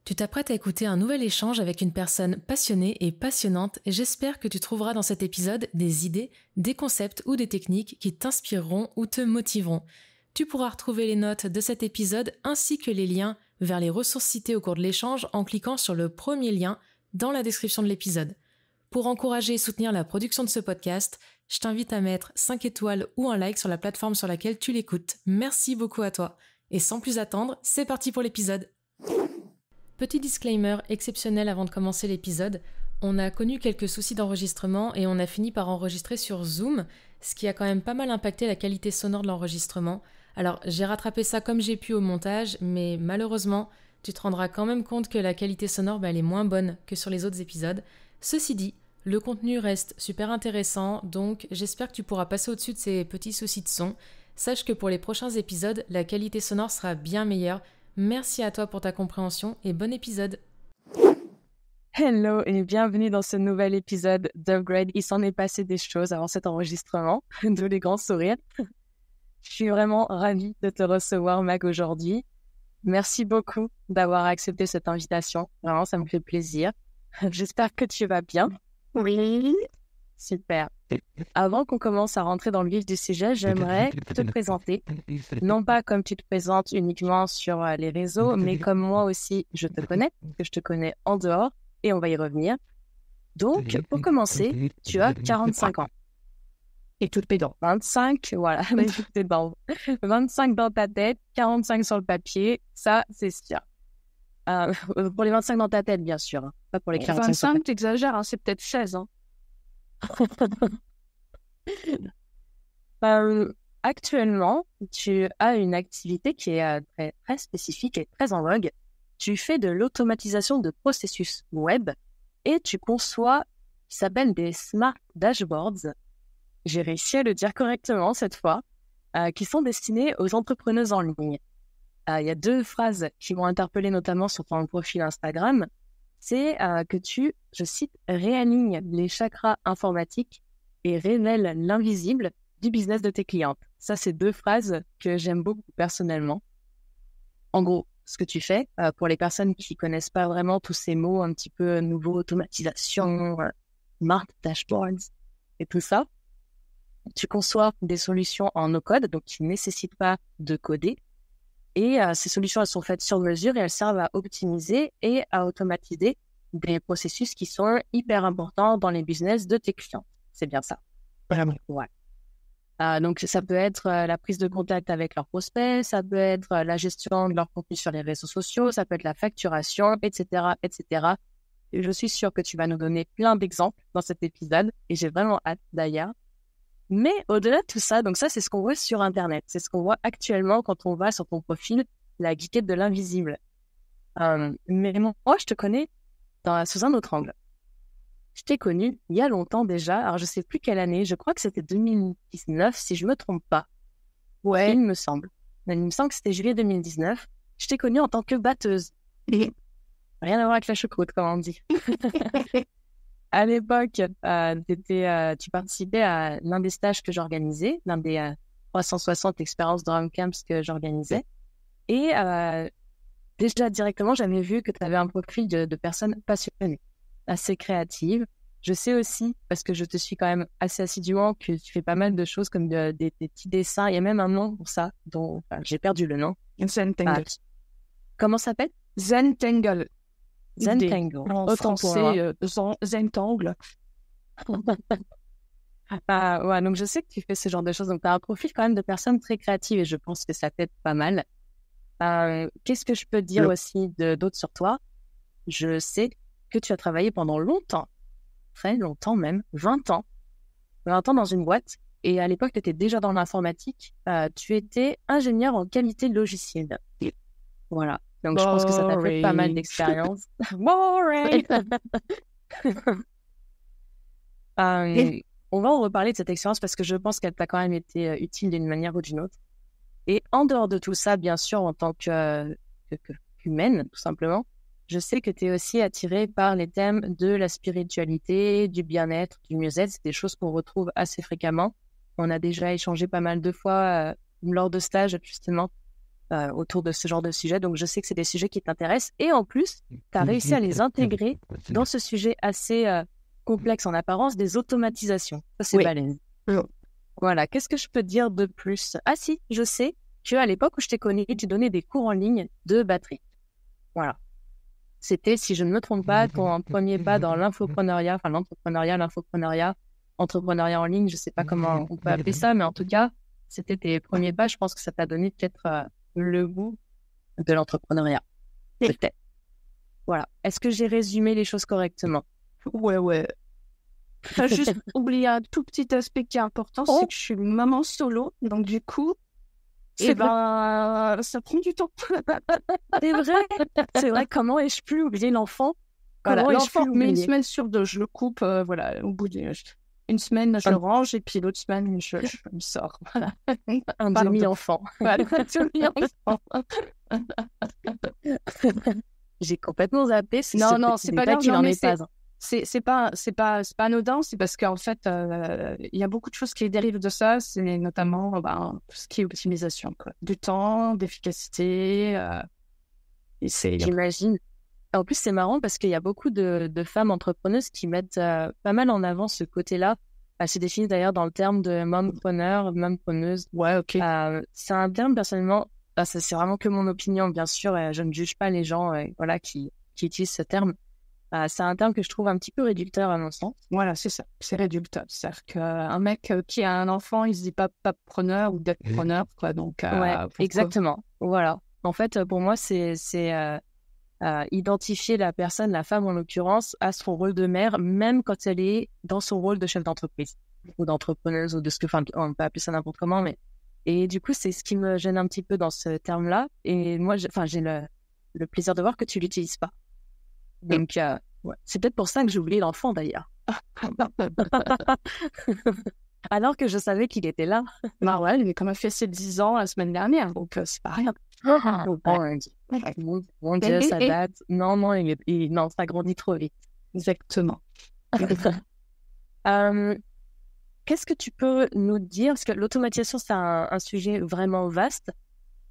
Tu t'apprêtes à écouter un nouvel échange avec une personne passionnée et passionnante et j'espère que tu trouveras dans cet épisode des idées, des concepts ou des techniques qui t'inspireront ou te motiveront. Tu pourras retrouver les notes de cet épisode ainsi que les liens vers les ressources citées au cours de l'échange en cliquant sur le premier lien dans la description de l'épisode. Pour encourager et soutenir la production de ce podcast, je t'invite à mettre 5 étoiles ou un like sur la plateforme sur laquelle tu l'écoutes. Merci beaucoup à toi. Et sans plus attendre, c'est parti pour l'épisode. Petit disclaimer exceptionnel avant de commencer l'épisode, on a connu quelques soucis d'enregistrement et on a fini par enregistrer sur Zoom, ce qui a quand même pas mal impacté la qualité sonore de l'enregistrement. Alors j'ai rattrapé ça comme j'ai pu au montage, mais malheureusement, tu te rendras quand même compte que la qualité sonore elle est moins bonne que sur les autres épisodes. Ceci dit, le contenu reste super intéressant, donc j'espère que tu pourras passer au-dessus de ces petits soucis de son. Sache que pour les prochains épisodes, la qualité sonore sera bien meilleure. Merci à toi pour ta compréhension et bon épisode. Hello et bienvenue dans ce nouvel épisode d'Upgrade. Il s'en est passé des choses avant cet enregistrement, d'où les grands sourires. Je suis vraiment ravie de te recevoir, Mag, aujourd'hui. Merci beaucoup d'avoir accepté cette invitation. Vraiment, ça me fait plaisir. J'espère que tu vas bien. Oui. Super. Avant qu'on commence à rentrer dans le vif du sujet, j'aimerais te présenter. Non pas comme tu te présentes uniquement sur les réseaux, mais comme moi aussi je te connais, que je te connais en dehors, et on va y revenir. Donc, pour commencer, tu as 45 ans. Et toutes mes dents. 25, voilà, toutes tes dents. 25 dans ta tête, 45 sur le papier, ça c'est sûr. Pour les 25 dans ta tête, bien sûr. Hein. Pas pour les 45 sur le 25, papier. t'exagères, hein, c'est peut-être 16. Hein. Actuellement, tu as une activité qui est très, très spécifique et très en vogue. Tu fais de l'automatisation de processus web et tu conçois ce qui s'appelle des smart dashboards. J'ai réussi à le dire correctement cette fois, qui sont destinés aux entrepreneuses en ligne. Il y a 2 phrases qui m'ont interpellée notamment sur ton profil Instagram. C'est que tu, je cite, réalignes les chakras informatiques et révèle l'invisible du business de tes clientes. Ça, c'est 2 phrases que j'aime beaucoup personnellement. En gros, ce que tu fais, pour les personnes qui connaissent pas vraiment tous ces mots un petit peu nouveaux, automatisation, smart dashboards et tout ça, tu conçois des solutions en no-code, donc qui ne nécessitent pas de coder. Et ces solutions, elles sont faites sur mesure et elles servent à optimiser et à automatiser des processus qui sont hyper importants dans les business de tes clients. C'est bien ça. Vraiment. Ouais. Donc, ça peut être la prise de contact avec leurs prospects, ça peut être la gestion de leur contenu sur les réseaux sociaux, ça peut être la facturation, etc., etc. Et je suis sûre que tu vas nous donner plein d'exemples dans cet épisode et j'ai vraiment hâte d'ailleurs. Mais au-delà de tout ça, donc ça, c'est ce qu'on voit sur Internet. C'est ce qu'on voit actuellement quand on va sur ton profil, la geekette de l'invisible. Mais moi, je te connais sous un autre angle. Je t'ai connu il y a longtemps déjà. Alors, je sais plus quelle année. Je crois que c'était 2019, si je me trompe pas. Ouais. Il me semble. Il me semble que c'était juillet 2019. Je t'ai connu en tant que batteuse. Rien à voir avec la choucroute, comme on dit. À l'époque, tu participais à l'un des stages que j'organisais, l'un des 360 expériences Drum Camps que j'organisais. Et déjà directement, j'avais vu que tu avais un profil de personne passionnée, assez créative. Je sais aussi, parce que je te suis quand même assez assidûment, que tu fais pas mal de choses comme des petits dessins. Il y a même un nom pour ça, dont j'ai perdu le nom. Zentangle. Comment ça s'appelle? Zentangle. Zentangle. En Autant pour moi. français, Zentangle. Ouais, donc je sais que tu fais ce genre de choses. Donc, tu as un profil quand même de personne très créative et je pense que ça t'aide pas mal. Qu'est-ce que je peux dire aussi d'autre sur toi? Je sais que tu as travaillé pendant longtemps, très longtemps même, 20 ans dans une boîte. Et à l'époque, tu étais déjà dans l'informatique. Tu étais ingénieur en qualité logicielle. Voilà. Donc, je pense que ça t'a fait pas mal d'expérience. Boring! On va en reparler de cette expérience parce que je pense qu'elle t'a quand même été utile d'une manière ou d'une autre. Et en dehors de tout ça, bien sûr, en tant qu'humaine, tout simplement, je sais que tu es aussi attirée par les thèmes de la spiritualité, du bien-être, du mieux-être. C'est des choses qu'on retrouve assez fréquemment. On a déjà échangé pas mal de fois lors de stages, justement, autour de ce genre de sujet. Donc, je sais que c'est des sujets qui t'intéressent. Et en plus, tu as réussi à les intégrer dans ce sujet assez complexe en apparence des automatisations. Ça, c'est balèze. Voilà. Qu'est-ce que je peux te dire de plus? Ah si, je sais qu'à l'époque où je t'ai connu, tu donnais des cours en ligne de batterie. Voilà. C'était, si je ne me trompe pas, ton premier pas dans l'infoprenariat, entrepreneuriat en ligne, je ne sais pas comment on peut appeler ça, mais en tout cas, c'était tes premiers pas. Je pense que ça t'a donné peut-être le goût de l'entrepreneuriat. Peut-être. Voilà. Est-ce que j'ai résumé les choses correctement? Ouais. T'as juste oublié un tout petit aspect qui est important, c'est que je suis maman solo, donc du coup, ça prend du temps. C'est vrai. Comment ai-je pu oublier l'enfant? L'enfant, mais une semaine sur 2, je le coupe, au bout d'une semaine, je le range, et puis l'autre semaine, je me sors. Voilà. Un demi-enfant. Voilà, un demi-enfant. J'ai complètement zappé. Non, c'est pas grave, qu'il en est pas. C'est pas anodin, c'est parce qu'en fait, il y a beaucoup de choses qui dérivent de ça, c'est notamment tout ce qui est optimisation, quoi. Du temps, d'efficacité. J'imagine. En plus, c'est marrant parce qu'il y a beaucoup de femmes entrepreneuses qui mettent pas mal en avant ce côté-là. Elles se définissent d'ailleurs dans le terme de mompreneur, mompreneuse. Ouais, ok. C'est un terme, personnellement, c'est vraiment que mon opinion, bien sûr. Je ne juge pas les gens qui utilisent ce terme. C'est un terme que je trouve un petit peu réducteur à mon sens. Voilà, c'est ça. C'est réducteur. C'est-à-dire qu'un mec qui a un enfant, il se dit pas preneur ou d'être preneur, quoi. Donc, exactement. Voilà. En fait, pour moi, c'est identifier la personne, la femme en l'occurrence, à son rôle de mère, même quand elle est dans son rôle de chef d'entreprise ou d'entrepreneuse ou on peut appeler ça n'importe comment. Et du coup, c'est ce qui me gêne un petit peu dans ce terme-là. Et moi, j'ai le plaisir de voir que tu l'utilises pas. Donc, c'est peut-être pour ça que j'ai oublié l'enfant, d'ailleurs. Alors que je savais qu'il était là. Bah ouais, il a quand même fait ses 10 ans la semaine dernière, donc c'est pas rien. Mon Dieu, ça date. Non, non, ça grandit trop vite. Exactement. Qu'est-ce que tu peux nous dire? Parce que l'automatisation, c'est un sujet vraiment vaste.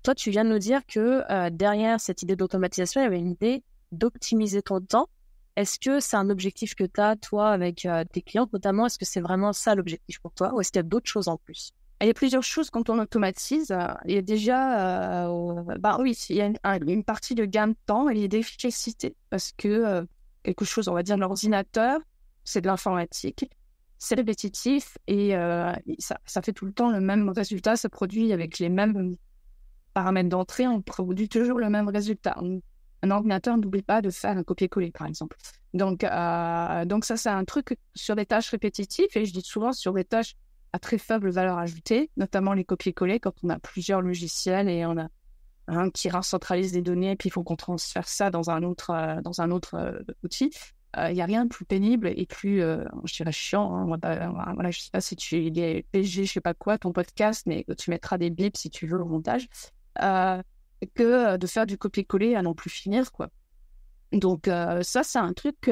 Toi, tu viens de nous dire que derrière cette idée d'automatisation, il y avait une idée d'optimiser ton temps. Est-ce que c'est un objectif que tu as, toi, avec tes clientes notamment? Est-ce que c'est vraiment ça l'objectif pour toi? Ou est-ce qu'il y a d'autres choses en plus? Il y a plusieurs choses quand on automatise. Il y a déjà, il y a une partie de gain de temps et d'efficacité. Parce que quelque chose, on va dire, l'ordinateur, c'est de l'informatique, c'est répétitif et ça fait tout le temps le même résultat. Ça produit avec les mêmes paramètres d'entrée, on produit toujours le même résultat. Un ordinateur n'oublie pas de faire un copier-coller, par exemple. Donc ça, c'est un truc sur des tâches répétitives, et je dis souvent sur des tâches à très faible valeur ajoutée, notamment les copier-coller, quand on a plusieurs logiciels et on a un qui centralise des données, et puis il faut qu'on transfère ça dans un autre outil. Il n'y a rien de plus pénible et plus, je dirais, chiant. Hein. Voilà, je ne sais pas si il est PG, je ne sais pas quoi, ton podcast, mais tu mettras des bips si tu veux au montage. Que de faire du copier-coller à non plus finir, quoi. Donc ça, c'est un truc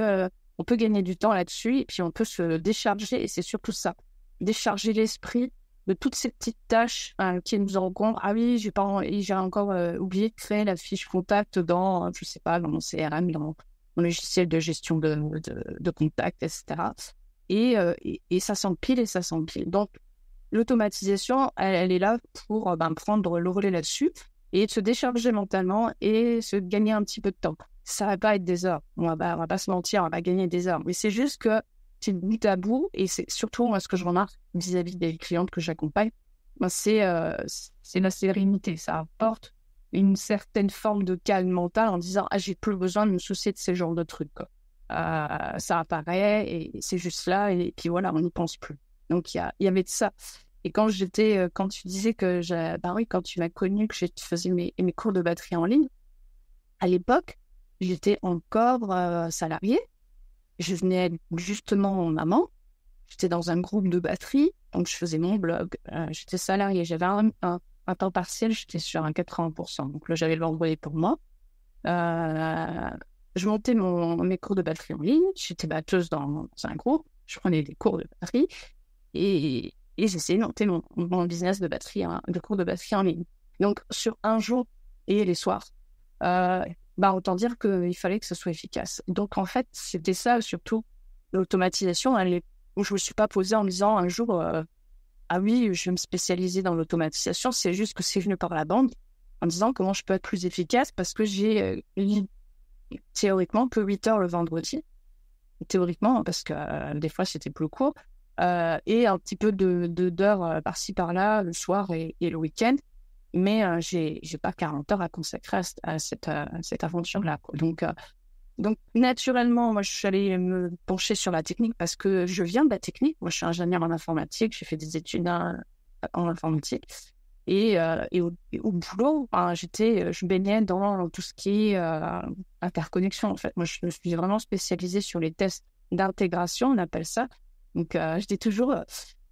on peut gagner du temps là-dessus et puis on peut se décharger, et c'est surtout ça, décharger l'esprit de toutes ces petites tâches qui nous encombrent. Ah oui, j'ai encore oublié de créer la fiche contact dans, je sais pas, dans mon CRM, dans mon logiciel de gestion de contact, etc. Et ça s'empile et ça s'empile. Donc l'automatisation, elle est là pour prendre le relais là-dessus et de se décharger mentalement et se gagner un petit peu de temps. Ça va pas être des heures, on va pas se mentir, on va pas gagner des heures, mais c'est juste que c'est bout à bout, et c'est surtout moi ce que je remarque vis-à-vis des clientes que j'accompagne, c'est la sérénité. Ça apporte une certaine forme de calme mental en disant j'ai plus besoin de me soucier de ces genres de trucs, quoi. Ça apparaît et c'est juste là, et puis voilà, on n'y pense plus. Donc il y avait de ça. Et quand tu disais que quand tu m'as connu, que je faisais mes cours de batterie en ligne, à l'époque, j'étais encore salariée. Je venais justement en maman. J'étais dans un groupe de batterie, donc je faisais mon blog. J'étais salariée. J'avais un temps partiel, j'étais sur un 80%. Donc là, j'avais le vendredi pour moi. Je montais mes cours de batterie en ligne. J'étais batteuse dans un groupe. Je prenais des cours de batterie et j'essayais de monter mon business de batterie, de cours de batterie en ligne. Donc, sur un jour, et les soirs. Autant dire qu'il fallait que ce soit efficace. Donc, en fait, c'était ça, surtout, l'automatisation. Je ne me suis pas posée en me disant un jour, ah oui, je vais me spécialiser dans l'automatisation. C'est juste que c'est venu par la bande, en disant comment je peux être plus efficace, parce que j'ai théoriquement que 8 heures le vendredi. Théoriquement, parce que des fois, c'était plus court. Et un petit peu d'heures par-ci, par-là, le soir et le week-end. Mais j'ai pas 40 heures à consacrer à cette aventure-là, quoi. Donc, naturellement, moi, je suis allée me pencher sur la technique parce que je viens de la technique. Moi, je suis ingénieure en informatique. J'ai fait des études en informatique. Et au boulot, je baignais dans tout ce qui est interconnexion, en fait. Moi, je me suis vraiment spécialisée sur les tests d'intégration, on appelle ça. Donc, j'étais toujours...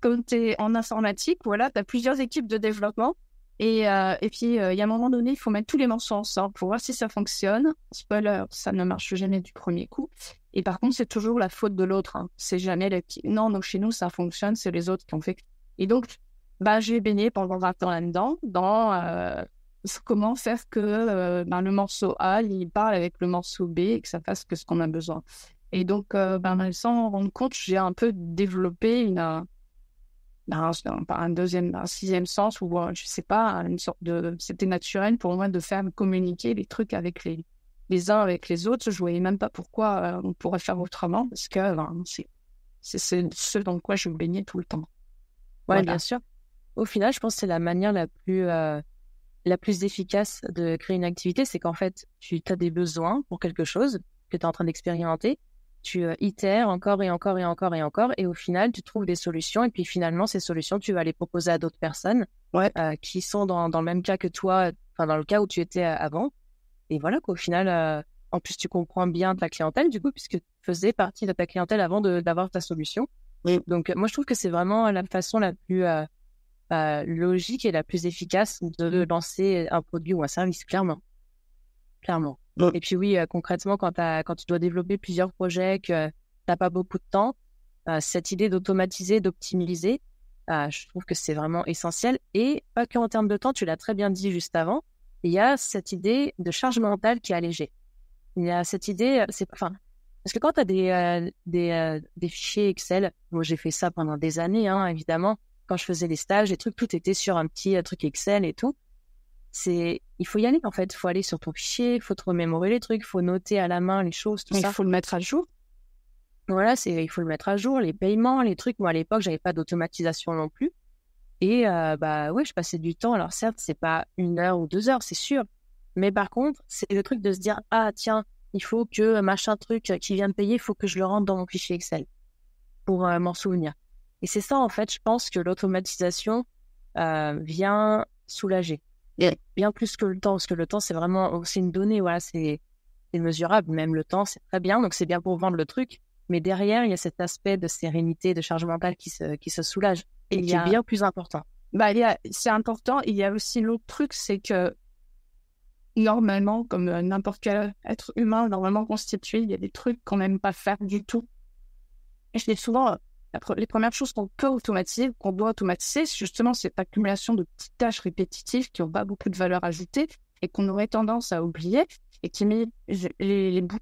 comme tu es en informatique, voilà, tu as plusieurs équipes de développement. Et puis, il y a un moment donné, il faut mettre tous les morceaux ensemble pour voir si ça fonctionne. Spoiler, ça ne marche jamais du premier coup. Et par contre, c'est toujours la faute de l'autre. Hein. C'est jamais non, chez nous, ça fonctionne, c'est les autres qui ont fait. Et donc, j'ai baigné pendant 20 ans là-dedans, dans comment faire que le morceau A, il parle avec le morceau B et que ça fasse que ce qu'on a besoin. Et donc, sans rendre compte, j'ai un peu développé un sixième sens où, je sais pas, une sorte c'était naturel pour moi de faire communiquer les trucs avec les uns avec les autres. Je voyais même pas pourquoi on pourrait faire autrement, parce que c'est ce dans quoi je baignais tout le temps. Ouais, Voilà. bien sûr. Au final, je pense que c'est la manière la plus efficace de créer une activité, c'est qu'en fait, tu as des besoins pour quelque chose que tu es en train d'expérimenter, tu itères encore et encore et encore et encore, et au final, tu trouves des solutions, et puis finalement, ces solutions, tu vas les proposer à d'autres personnes qui sont dans le même cas que toi, enfin dans le cas où tu étais avant. Et voilà qu'au final, en plus, tu comprends bien ta clientèle, du coup, puisque tu faisais partie de ta clientèle avant d'avoir ta solution. Oui. Donc, moi, je trouve que c'est vraiment la façon la plus logique et la plus efficace de lancer un produit ou un service, clairement. Oui. Et puis oui, concrètement, quand tu dois développer plusieurs projets, que tu n'as pas beaucoup de temps, cette idée d'automatiser, d'optimiser, je trouve que c'est vraiment essentiel. Et pas qu'en termes de temps, tu l'as très bien dit juste avant, il y a cette idée de charge mentale qui est allégée. Il y a cette idée, parce que quand tu as des fichiers Excel, moi j'ai fait ça pendant des années, hein, évidemment, quand je faisais les stages, les trucs, tout était sur un petit truc Excel et tout. Il faut y aller, en fait. Il faut aller sur ton fichier, il faut te remémorer les trucs, il faut noter à la main les choses, tout ça. Il faut le mettre à jour. Voilà, il faut le mettre à jour, les paiements, les trucs. Moi, à l'époque, j'avais pas d'automatisation non plus. Et je passais du temps. Alors certes, c'est pas 1 heure ou 2 heures, c'est sûr. Mais par contre, c'est le truc de se dire, ah tiens, il faut que machin truc qui vient de payer, il faut que je le rentre dans mon fichier Excel pour m'en souvenir. Et c'est ça, en fait, je pense que l'automatisation vient soulager. Bien plus que le temps, parce que le temps, c'est vraiment aussi une donnée, voilà, c'est mesurable. Même le temps, c'est très bien, donc c'est bien pour vendre le truc. Mais derrière, il y a cet aspect de sérénité, de charge mentale qui se soulage et qui est bien plus important. C'est important. Il y a aussi l'autre truc, c'est que normalement, comme n'importe quel être humain normalement constitué, il y a des trucs qu'on n'aime pas faire du tout. Et je dis souvent, les premières choses qu'on peut automatiser, qu'on doit automatiser, c'est justement cette accumulation de petites tâches répétitives qui n'ont pas beaucoup de valeur ajoutée et qu'on aurait tendance à oublier et qui met les bouts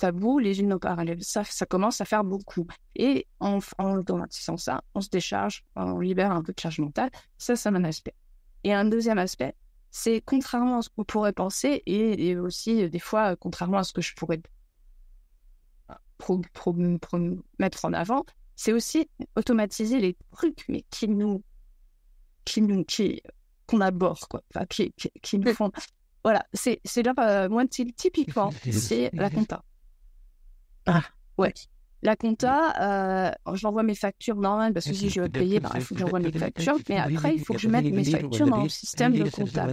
à bout, les unes en parallèle. Ça commence à faire beaucoup. Et en automatisant ça, on se décharge, on libère un peu de charge mentale. Ça, c'est un aspect. Et un deuxième aspect, c'est contrairement à ce qu'on pourrait penser et aussi des fois, contrairement à ce que je pourrais mettre en avant, c'est aussi automatiser les trucs, mais qu'on aborde, quoi. Enfin, qui nous font. Voilà, c'est là, moi, typiquement, c'est la compta. Ah, ouais. La compta, j'envoie mes factures normales parce que si je veux payer, il faut que j'envoie mes factures, mais après, il faut que je mette mes factures dans le système de compta.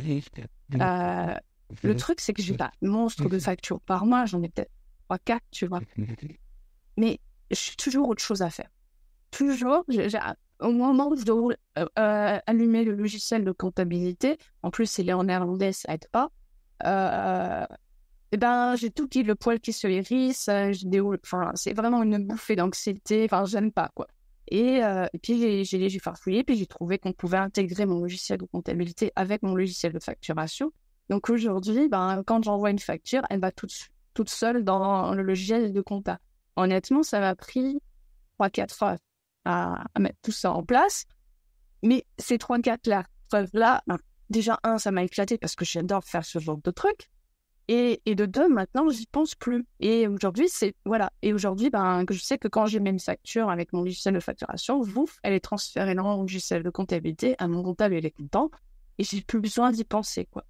Le truc, c'est que j'ai pas monstre de factures par mois, j'en ai peut-être 3-4, tu vois. Mais j'ai toujours autre chose à faire. Toujours, au moment où je dois allumer le logiciel de comptabilité, en plus il est en néerlandais, ça aide pas, j'ai tout qui le poil qui se hérisse, c'est vraiment une bouffée d'anxiété, j'aime pas, quoi. Et puis j'ai farfouillé, puis j'ai trouvé qu'on pouvait intégrer mon logiciel de comptabilité avec mon logiciel de facturation. Donc aujourd'hui, quand j'envoie une facture, elle va toute seule dans le logiciel de compta. Honnêtement, ça m'a pris 3-4 heures à mettre tout ça en place. Mais ces 3-4 preuves-là, déjà, ça m'a éclaté parce que j'adore faire ce genre de trucs. Et de deux, maintenant, j'y pense plus. Et aujourd'hui, je sais que quand j'ai mes factures avec mon logiciel de facturation, elle est transférée dans mon logiciel de comptabilité à mon comptable, il est content. Et j'ai plus besoin d'y penser, quoi.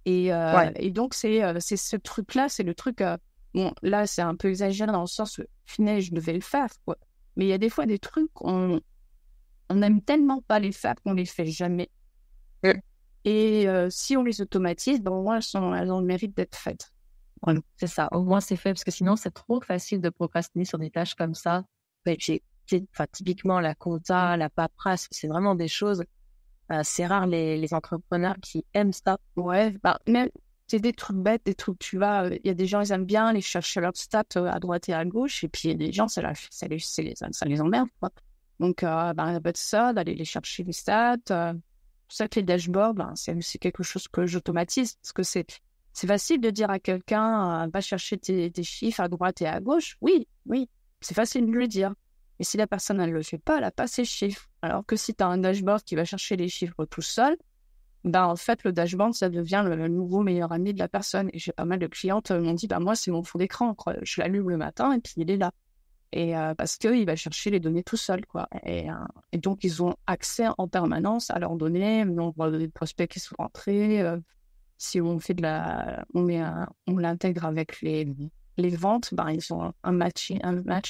Et donc, c'est ce truc-là, c'est le truc... bon, là, c'est un peu exagéré dans le sens où, finalement, je devais le faire, quoi. Mais il y a des fois des trucs, on n'aime tellement pas les faire qu'on les fait jamais. Et si on les automatise, au moins, elles ont le mérite d'être faites. Voilà. C'est ça, au moins c'est fait, parce que sinon, c'est trop facile de procrastiner sur des tâches comme ça. Typiquement, la compta, la paperasse, c'est vraiment des choses... c'est rare les entrepreneurs qui aiment ça. Ouais, même, c'est des trucs bêtes, des trucs, tu vois, il y a des gens, ils aiment bien aller chercher leurs stats à droite et à gauche, et puis il y a des gens, ça les emmerde, quoi. Donc, il y a pas de ça, d'aller les chercher les stats. Pour ça que les dashboards, c'est quelque chose que j'automatise, parce que c'est facile de dire à quelqu'un, va chercher tes chiffres à droite et à gauche. Oui, c'est facile de le dire. Mais si la personne, elle ne le fait pas, elle n'a pas ses chiffres. Alors que si tu as un dashboard qui va chercher les chiffres tout seul, en fait, le dashboard, ça devient le nouveau meilleur ami de la personne. Et j'ai pas mal de clientes m'ont dit, moi, c'est mon fond d'écran, quoi. Je l'allume le matin et puis il est là. Et parce qu'il va chercher les données tout seul, quoi. Et donc, ils ont accès en permanence à leurs données, le nombre de prospects qui sont rentrés. Si on fait on l'intègre avec les ventes, ils ont un match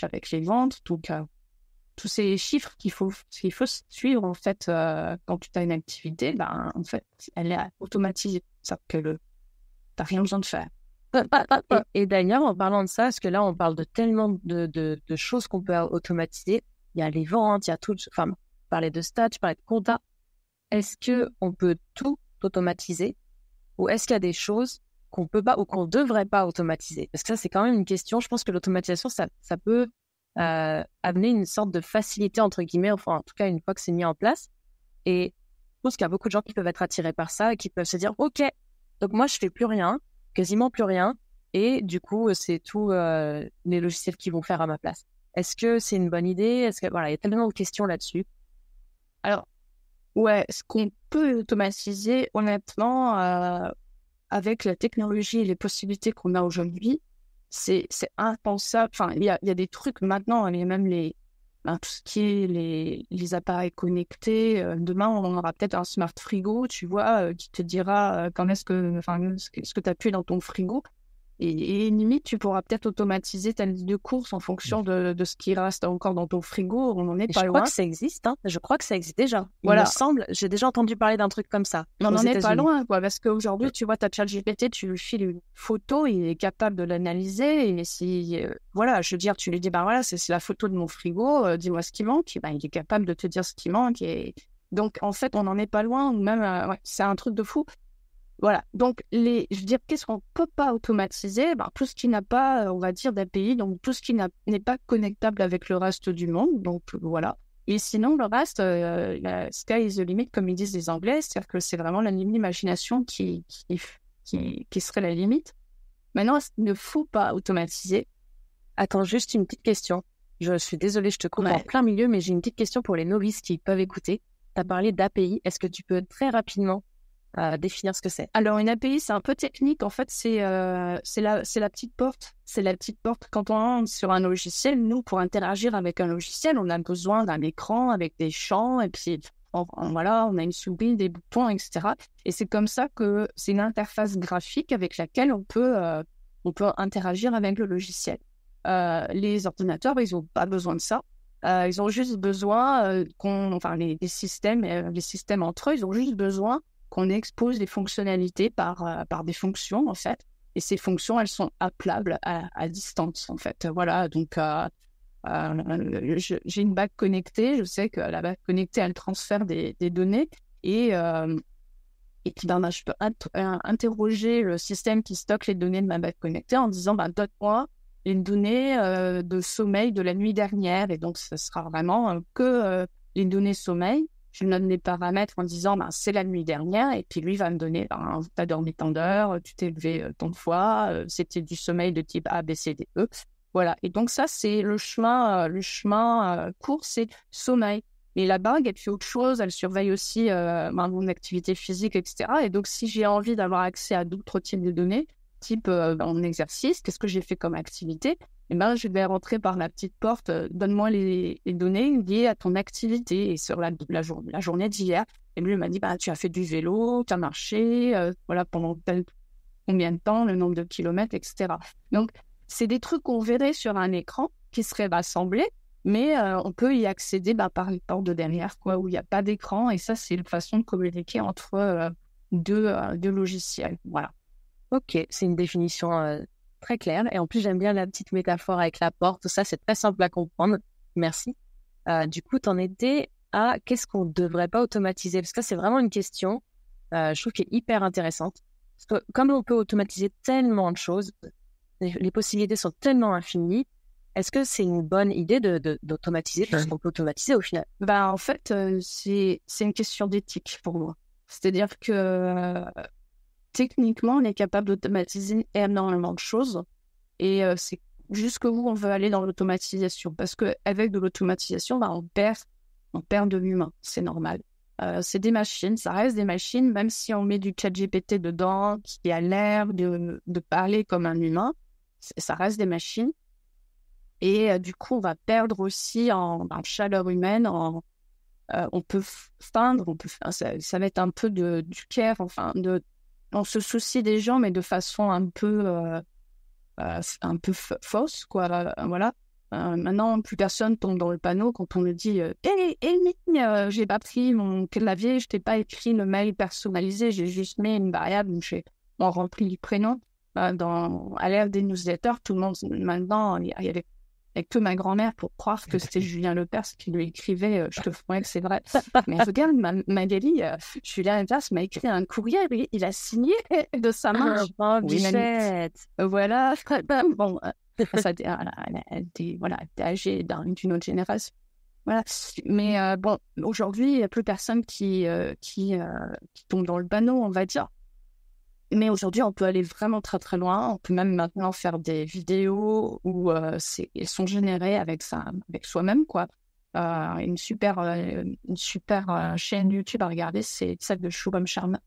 avec les ventes. Donc, tous ces chiffres qu'il faut suivre, en fait, quand tu as une activité, en fait, elle est automatisée. Ça que tu n'as rien besoin de faire. Et d'ailleurs, en parlant de ça, parce que là, on parle de tellement de choses qu'on peut automatiser. Il y a les ventes, il y a tout. Enfin, parler de stats, je parlais de compta. Est-ce qu'on peut tout automatiser, ou est-ce qu'il y a des choses qu'on peut pas ou qu'on devrait pas automatiser? Parce que ça, c'est quand même une question. Je pense que l'automatisation, ça peut amener une sorte de facilité, entre guillemets, enfin, en tout cas, une fois que c'est mis en place. Et je pense qu'il y a beaucoup de gens qui peuvent être attirés par ça et qui peuvent se dire, OK, donc moi, je fais plus rien, quasiment plus rien. Et du coup, c'est tout les logiciels qui vont faire à ma place. Est-ce que c'est une bonne idée? Il y a tellement de questions là-dessus. Alors, ouais, ce qu'on peut automatiser, honnêtement, avec la technologie et les possibilités qu'on a aujourd'hui, c'est impensable. Enfin, il y a des trucs maintenant, même tout ce qui est les appareils connectés. Demain, on aura peut-être un smart frigo, tu vois, qui te dira ce que tu as pu dans ton frigo. Et limite, tu pourras peut-être automatiser ta liste de courses en fonction de ce qui reste encore dans ton frigo. On n'en est pas loin. Je crois que ça existe. Je crois que ça existe déjà. Voilà. Il me semble, j'ai déjà entendu parler d'un truc comme ça. On n'en est pas loin, quoi, parce qu'aujourd'hui, tu vois, tu as ChatGPT, tu lui files une photo, il est capable de l'analyser. Et si, je veux dire, tu lui dis, c'est la photo de mon frigo, dis-moi ce qui manque. Il est capable de te dire ce qui manque. Et donc, en fait, on n'en est pas loin, ou même, c'est un truc de fou. Voilà, donc je veux dire, qu'est-ce qu'on ne peut pas automatiser? Tout ce qui n'a pas, on va dire, d'API, donc tout ce qui n'est pas connectable avec le reste du monde, donc voilà. Et sinon, le reste, la sky is the limit, comme ils disent les Anglais, c'est-à-dire que c'est vraiment l'imagination qui serait la limite. Maintenant, il ne faut pas automatiser. Attends, juste une petite question. Je suis désolée, je te coupe en plein milieu, mais j'ai une petite question pour les novices qui peuvent écouter. Tu as parlé d'API, est-ce que tu peux très rapidement définir ce que c'est? Alors, une API, c'est un peu technique. En fait, c'est la petite porte. C'est la petite porte. Quand on entre sur un logiciel, nous, pour interagir avec un logiciel, on a besoin d'un écran avec des champs et puis on a une souris, des boutons, etc. Et c'est comme ça que c'est une interface graphique avec laquelle on peut interagir avec le logiciel. Les ordinateurs, ils n'ont pas besoin de ça. Ils ont juste besoin les systèmes entre eux, ils ont juste besoin qu'on expose des fonctionnalités par des fonctions, en fait. Et ces fonctions, elles sont appelables à distance, en fait. Voilà, donc j'ai une bague connectée. Je sais que la bague connectée, elle transfère des données. Et puis, je peux interroger le système qui stocke les données de ma bague connectée en disant, donne-moi les données de sommeil de la nuit dernière. Et donc, ce sera vraiment que les données sommeil. je lui donne les paramètres en disant, c'est la nuit dernière, et puis lui va me donner, t'as dormi tant d'heures, tu t'es levé tant de fois, c'était du sommeil de type A, B, C, D, E. Voilà. Et donc ça, c'est le chemin court, c'est sommeil. Mais la bague, elle fait autre chose, elle surveille aussi mon activité physique, etc. Et donc, si j'ai envie d'avoir accès à d'autres types de données, type mon exercice, qu'est-ce que j'ai fait comme activité, je vais rentrer par la petite porte, donne-moi les données liées à ton activité et sur la journée d'hier. Et lui, il m'a dit, tu as fait du vélo, tu as marché, voilà, pendant combien de temps, le nombre de kilomètres, etc. Donc, c'est des trucs qu'on verrait sur un écran qui seraient rassemblés, mais on peut y accéder par les portes de derrière, quoi, où il n'y a pas d'écran. Et ça, c'est une façon de communiquer entre deux logiciels. Voilà. Ok, c'est une définition très claire. Et en plus, j'aime bien la petite métaphore avec la porte. Tout ça, c'est très simple à comprendre. Merci. Du coup, t'en étais à qu'est-ce qu'on ne devrait pas automatiser? Parce que ça, c'est vraiment une question, je trouve, qui est hyper intéressante. Parce que comme on peut automatiser tellement de choses, les possibilités sont tellement infinies, est-ce que c'est une bonne idée d'automatiser tout ce qu'on peut automatiser au final? En fait, c'est une question d'éthique pour moi. C'est-à-dire que techniquement, on est capable d'automatiser énormément de choses et c'est jusqu'où on veut aller dans l'automatisation. Parce qu'avec de l'automatisation, on perd de l'humain. C'est normal. C'est des machines, ça reste des machines, même si on met du ChatGPT dedans, qui a l'air de parler comme un humain, ça reste des machines. Et du coup, on va perdre aussi en chaleur humaine, on peut feindre, ça va être un peu du care, on se soucie des gens, mais de façon un peu fausse, quoi. Voilà. Maintenant, plus personne tombe dans le panneau quand on me dit j'ai pas pris mon clavier, je t'ai pas écrit le mail personnalisé, j'ai juste mis une variable où on remplit le prénom. À l'ère des newsletters, tout le monde, maintenant, il y avait que ma grand-mère pour croire que c'était Julien Lepers qui lui écrivait je te promets que c'est vrai. Mais regarde, Magali, Julien Lepers m'a écrit un courrier, il a signé de sa main. Voilà. Bon, ça, elle était âgée d'une autre génération. Voilà. Mais aujourd'hui, il n'y a plus personne qui tombe dans le panneau, on va dire. Mais aujourd'hui, on peut aller vraiment très très loin. On peut même maintenant faire des vidéos où elles sont générées avec soi-même, quoi. Une super chaîne YouTube à regarder, c'est celle de Shubham Sharma,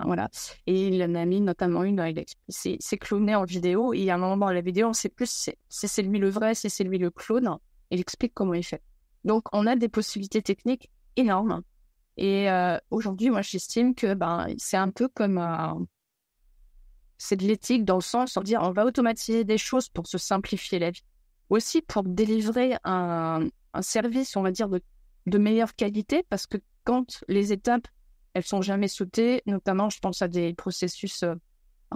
voilà. Et il en a mis notamment une, c'est cloné en vidéo. Et à un moment dans la vidéo, on ne sait plus c'est lui le vrai, c'est lui le clone. Il explique comment il fait. Donc, on a des possibilités techniques énormes. Et aujourd'hui, moi, j'estime que c'est un peu comme c'est de l'éthique dans le sens de dire on va automatiser des choses pour se simplifier la vie. Aussi pour délivrer un service, on va dire, de meilleure qualité, parce que quand les étapes, elles sont jamais sautées, notamment, je pense à des processus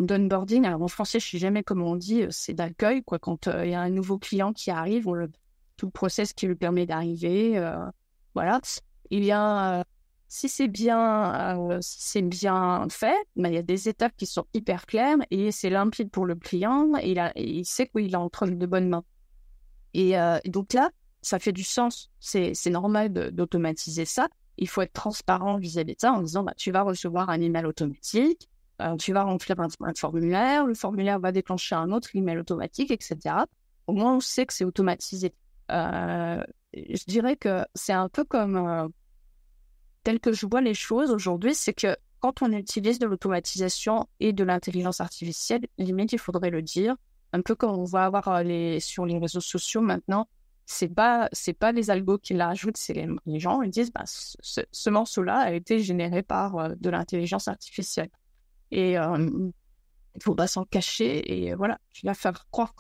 d'onboarding. Alors, en français, je ne sais jamais comment on dit, c'est d'accueil, quoi. Quand il y a un nouveau client qui arrive, tout le process qui lui permet d'arriver, voilà. Il y a... Si c'est bien fait, il y a des étapes qui sont hyper claires et c'est limpide pour le client et il sait qu'il est entre de bonnes mains. Et donc là, ça fait du sens. C'est normal d'automatiser ça. Il faut être transparent vis-à-vis de ça en disant tu vas recevoir un email automatique, tu vas remplir un formulaire, le formulaire va déclencher un autre email automatique, etc. Au moins, on sait que c'est automatisé. Je dirais que c'est un peu comme... tel que je vois les choses aujourd'hui, c'est que quand on utilise de l'automatisation et de l'intelligence artificielle, limite, il faudrait le dire, un peu comme on va avoir sur les réseaux sociaux maintenant, c'est pas les algos qui la rajoutent, c'est les gens, ils disent ce morceau-là a été généré par de l'intelligence artificielle. Et il faut pas s'en cacher, et voilà, je vais faire croire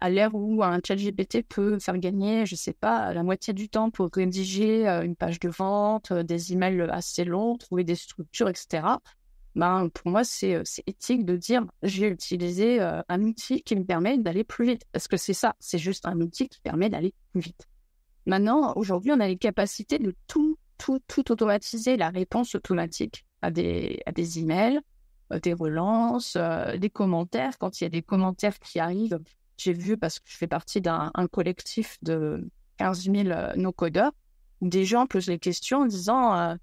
à l'ère où un ChatGPT peut faire gagner, je sais pas, la moitié du temps pour rédiger une page de vente, des emails assez longs, trouver des structures, etc. Pour moi, c'est éthique de dire j'ai utilisé un outil qui me permet d'aller plus vite. Parce que c'est ça, c'est juste un outil qui permet d'aller plus vite. Maintenant, aujourd'hui, on a les capacités de tout automatiser, la réponse automatique à des emails, des relances, des commentaires. Quand il y a des commentaires qui arrivent, j'ai vu, parce que je fais partie d'un collectif de 15 000 no-codeurs, des gens posent les questions en disant ah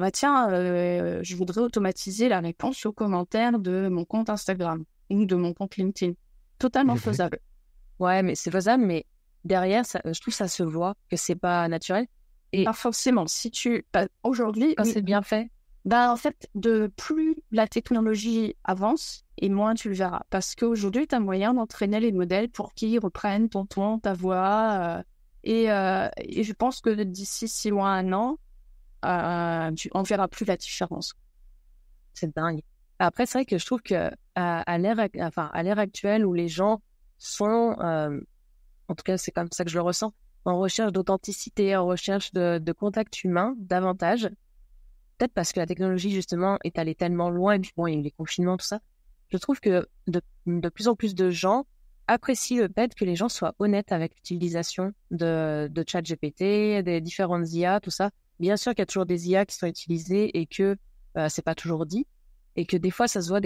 bah tiens, je voudrais automatiser la réponse aux commentaires de mon compte Instagram ou de mon compte LinkedIn. Totalement faisable. Ouais, mais c'est faisable, mais derrière, je trouve que ça se voit que c'est pas naturel. Et pas forcément. Aujourd'hui, quand c'est bien fait, en fait, de plus la technologie avance, et moins tu le verras. Parce qu'aujourd'hui, tu as moyen d'entraîner les modèles pour qu'ils reprennent ton ton, ta voix. Et je pense que d'ici 6 mois, 1 an, on ne verra plus la différence. C'est dingue. Après, c'est vrai que je trouve que à l'ère actuelle où les gens sont, en tout cas, c'est comme ça que je le ressens, en recherche d'authenticité, en recherche de contact humain davantage, peut-être parce que la technologie, justement, est allée tellement loin, et puis bon, il y a eu les confinements, tout ça, je trouve que de plus en plus de gens apprécient le fait que les gens soient honnêtes avec l'utilisation de ChatGPT, des différentes IA, tout ça. Bien sûr qu'il y a toujours des IA qui sont utilisées et que c'est pas toujours dit, et que des fois ça se voit